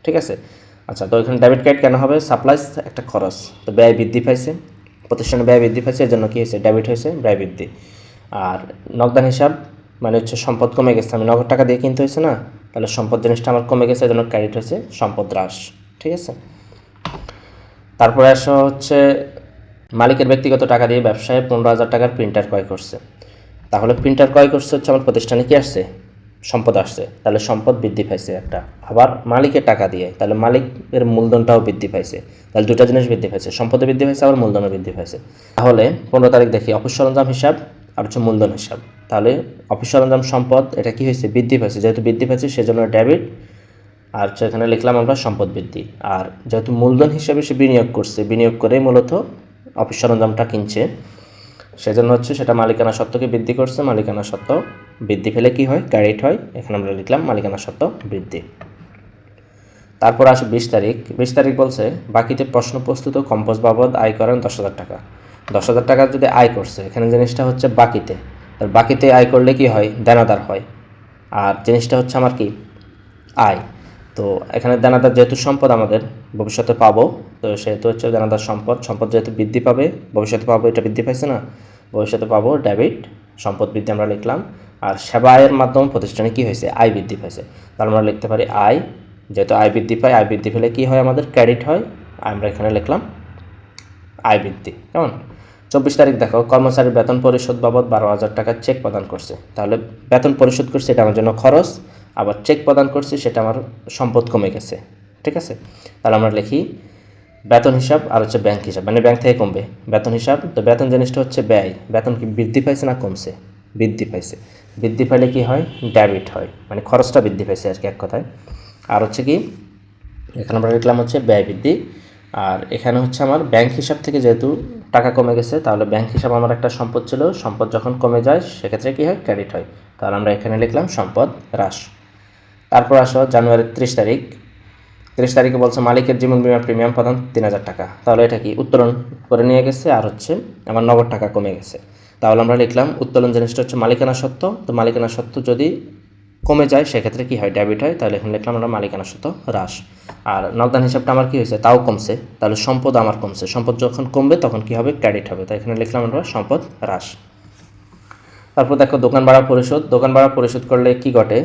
[SPEAKER 1] ঠিক আছে? আচ্ছা, তো এখানে ডেবিট ক্রেডিট কেন হবে, সাপ্লাইস একটা খরচ, তো ব্যয় বৃদ্ধি পাইছে, প্রতিষ্ঠানের ব্যয় বৃদ্ধি পাইছে, এর জন্য কী হয়েছে, ডেবিট হয়েছে, ব্যয় বৃদ্ধি। আর নগদান হিসাব মানে হচ্ছে সম্পদ কমে গেছে, আমি নগদ টাকা দিয়ে কিনতে হয়েছে না, তাহলে সম্পদ জিনিসটা আমার কমে গেছে, এজন্য ক্রেডিট হয়েছে, সম্পদ হ্রাস। ঠিক আছে? তারপরে আসা হচ্ছে মালিকের ব্যক্তিগত টাকা দিয়ে ব্যবসায় 15,000 টাকার প্রিন্টার ক্রয় করছে। তাহলে প্রিন্টার ক্রয় করছে হচ্ছে আমার প্রতিষ্ঠানে কি আসছে, সম্পদ আসছে, তাহলে সম্পদ বৃদ্ধি পাইছে একটা। আবার মালিকের টাকা দিয়ে, তাহলে মালিকের মূলধনটাও বৃদ্ধি পাইছে, তাহলে দুটা জিনিস বৃদ্ধি পাইছে, সম্পদও বৃদ্ধি পাইছে, আবার মূলধনও বৃদ্ধি পাইছে। তাহলে 15 তারিখ দেখি অফিস সরঞ্জাম হিসাব আর হচ্ছে মূলধন হিসাব। তাহলে অফিস সরঞ্জাম সম্পদ এটা কি হয়েছে, বৃদ্ধি পাইছে, যেহেতু বৃদ্ধি পাইছে সেজন্য ডেবিট, আর এখানে লিখলাম আমরা সম্পদ বৃদ্ধি। আর যেহেতু মূলধন হিসাবে সে বিনিয়োগ করছে, বিনিয়োগ করেই মূলত অফিস সরঞ্জামটা কিনছে, সেজন্য হচ্ছে সেটা মালিকানা সত্ত্বকে বৃদ্ধি করছে, মালিকানা সত্ত্ব বৃদ্ধি পেলে কি হয়, ক্রেডিট হয়, এখানে আমরা লিখলাম মালিকানা সত্ত্ব বৃদ্ধি। তারপর আসে 20 তারিখ। 20 তারিখ বলছে বাকিতে প্রশ্ন প্রস্তুত কম্পোজ বাবদ আয় করেন 10,000 টাকা। 10,000 টাকা যদি আয় করছে, এখানে জিনিসটা হচ্ছে বাকিতে, তার বাকিতে আয় করলে কি হয়, দেনাদার হয়, আর জিনিসটা হচ্ছে আমার কি, আয়। তো এখানে দানাদার যেহেতু সম্পদ আমাদের ভবিষ্যতে পাবো, তো সেহেতু হচ্ছে দানাদার সম্পদ, সম্পদ যেহেতু বৃদ্ধি পাবে, ভবিষ্যতে পাবো, এটা বৃদ্ধি পাইছে না, ভবিষ্যতে পাবো, ডেবিট, সম্পদ বৃদ্ধি আমরা লিখলাম। আর সেবা আয়ের মাধ্যমে প্রতিষ্ঠানে কী হয়েছে, আয় বৃদ্ধি পাইছে, তাহলে আমরা লিখতে পারি আয়, যেহেতু আয় বৃদ্ধি পায়, আয় বৃদ্ধি পেলে কী হয়, আমাদের ক্রেডিট হয়, আমরা এখানে লিখলাম আয় বৃদ্ধি। কেমন? 24 তারিখ দেখো কর্মচারীর বেতন পরিশোধ বাবদ 12,000 টাকার চেক প্রদান করছে। তাহলে বেতন পরিশোধ করছে, এটা আমার জন্য খরচ, আবার চেক প্রদান করছি, সেটা আমার সম্পদ কমে গেছে। ঠিক আছে? তাহলে আমরা লিখি বেতন হিসাব আর হচ্ছে ব্যাংক হিসাব, মানে ব্যাংক থেকে কমবে, বেতন হিসাব। তো বেতন জিনিসটা হচ্ছে ব্যয়, বেতন কি বৃদ্ধি পাইছে না কমছে, বৃদ্ধি পাইছে, বৃদ্ধি পাইলে কি হয়, ডেবিট হয়, মানে খরচটা বৃদ্ধি পাইছে আর কি এক কথায়। আর হচ্ছে কি, এখানে আমরা লিখলাম হচ্ছে ব্যয় বৃদ্ধি। আর এখানে হচ্ছে আমার ব্যাংক হিসাব থেকে যেহেতু টাকা কমে গেছে, তাহলে ব্যাংক হিসাব আমার একটা সম্পদ ছিল, সম্পদ যখন কমে যায় সেক্ষেত্রে কী হয়, ক্রেডিট হয়, তাহলে আমরা এখানে লিখলাম সম্পদ হ্রাস। তারপর আসো জানুয়ারির 30 তারিখ। 30 তারিখে বলছে মালিকের জীবন বীমা প্রিমিয়াম প্রদান 3,000 টাকা। তাহলে এটা কি, উত্তোলন করে নিয়ে গেছে, আর হচ্ছে আমার নগদ টাকা কমে গেছে, তাহলে আমরা লিখলাম উত্তোলন জিনিসটা হচ্ছে মালিকানা সত্ত্ব, তো মালিকানা সত্ত্ব যদি কমে যায় সেক্ষেত্রে কী হয়, ডেবিট হয়, তাহলে এখানে লিখলাম আমরা মালিকানা সত্ত্ব হ্রাস। আর নগদান হিসাবটা আমার কী হয়েছে, তাও কমছে, তাহলে সম্পদ আমার কমছে, সম্পদ যখন কমবে তখন কী হবে, ক্রেডিট হবে, তাই এখানে লিখলাম আমরা সম্পদ হ্রাস। তারপর দেখো দোকান ভাড়া পরিশোধ। দোকান ভাড়া পরিশোধ করলে কি ঘটে,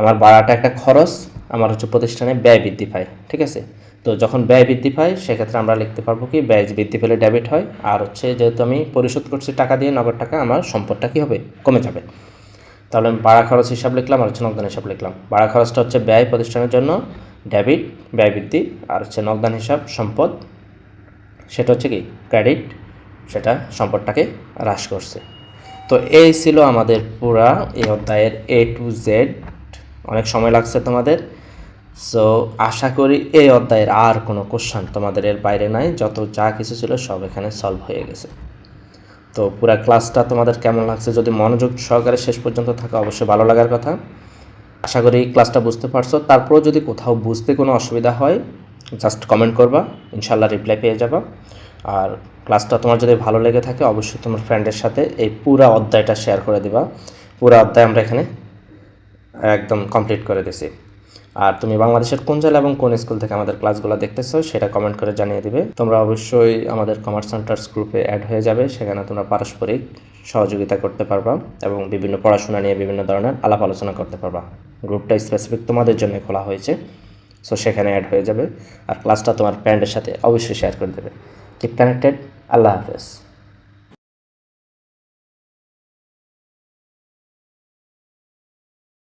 [SPEAKER 1] আমার ভাড়াটা একটা খরচ, আমার হচ্ছে প্রতিষ্ঠানে ব্যয় বৃদ্ধি পায়। ঠিক আছে? তো যখন ব্যয় বৃদ্ধি পায় সেক্ষেত্রে আমরা লিখতে পারবো কি, ব্যয় বৃদ্ধি পেলে ডেবিট হয়, আর হচ্ছে যেহেতু আমি পরিশোধ করছি টাকা দিয়ে, নগদ টাকা, আমার সম্পদটা কী হবে, কমে যাবে। তাহলে আমি ভাড়া খরচ হিসাব লিখলাম, আর হচ্ছে নগদান হিসাব লিখলাম। ভাড়া খরচটা হচ্ছে ব্যয় প্রতিষ্ঠানের জন্য, ডেবিট, ব্যয় বৃদ্ধি, আর হচ্ছে নগদান হিসাব সম্পদ, সেটা হচ্ছে কি, ক্রেডিট, সেটা সম্পদটাকে হ্রাস করছে। তো এই ছিল আমাদের পুরা এই অধ্যায়ের A to Z। অনেক সময় লাগছে তোমাদের, সো আশা করি এই অধ্যায়ের আর কোনো কোশ্চেন তোমাদের এর বাইরে নাই, যত যা কিছু ছিল সব এখানে সলভ হয়ে গেছে। তো পুরা ক্লাসটা তোমাদের কেমন লাগছে, যদি মনোযোগ সহকারে শেষ পর্যন্ত থাকে অবশ্যই ভালো লাগার কথা। আশা করি ক্লাসটা বুঝতে পারছো। তারপরেও যদি কোথাও বুঝতে কোনো অসুবিধা হয় জাস্ট কমেন্ট করবা, ইনশাল্লাহ রিপ্লাই পেয়ে যাবা। আর ক্লাসটা তোমার যদি ভালো লেগে থাকে অবশ্যই তোমার ফ্রেন্ডের সাথে এই পুরা অধ্যায়টা শেয়ার করে দিবা। পুরা অধ্যায় আমরা এখানে একদম কমপ্লিট করে দিছি। আর তুমি বাংলাদেশের কোন জেলা এবং কোন স্কুল থেকে আমাদের ক্লাসগুলো দেখতেছো সেটা কমেন্ট করে জানিয়ে দিবে। তোমরা অবশ্যই আমাদের কমার্স সেন্টার্স গ্রুপে অ্যাড হয়ে যাবে, সেখানে তোমরা পারস্পরিক সহযোগিতা করতে পারবা এবং বিভিন্ন পড়াশোনা নিয়ে বিভিন্ন ধরনের আলাপ আলোচনা করতে পারবা। গ্রুপটা স্পেসিফিক তোমাদের জন্য খোলা হয়েছে, সো সেখানে অ্যাড হয়ে যাবে। আর ক্লাসটা তোমার ফ্রেন্ডের সাথে অবশ্যই শেয়ার করে দেবে। Keep connected. আল্লাহ হাফেজ।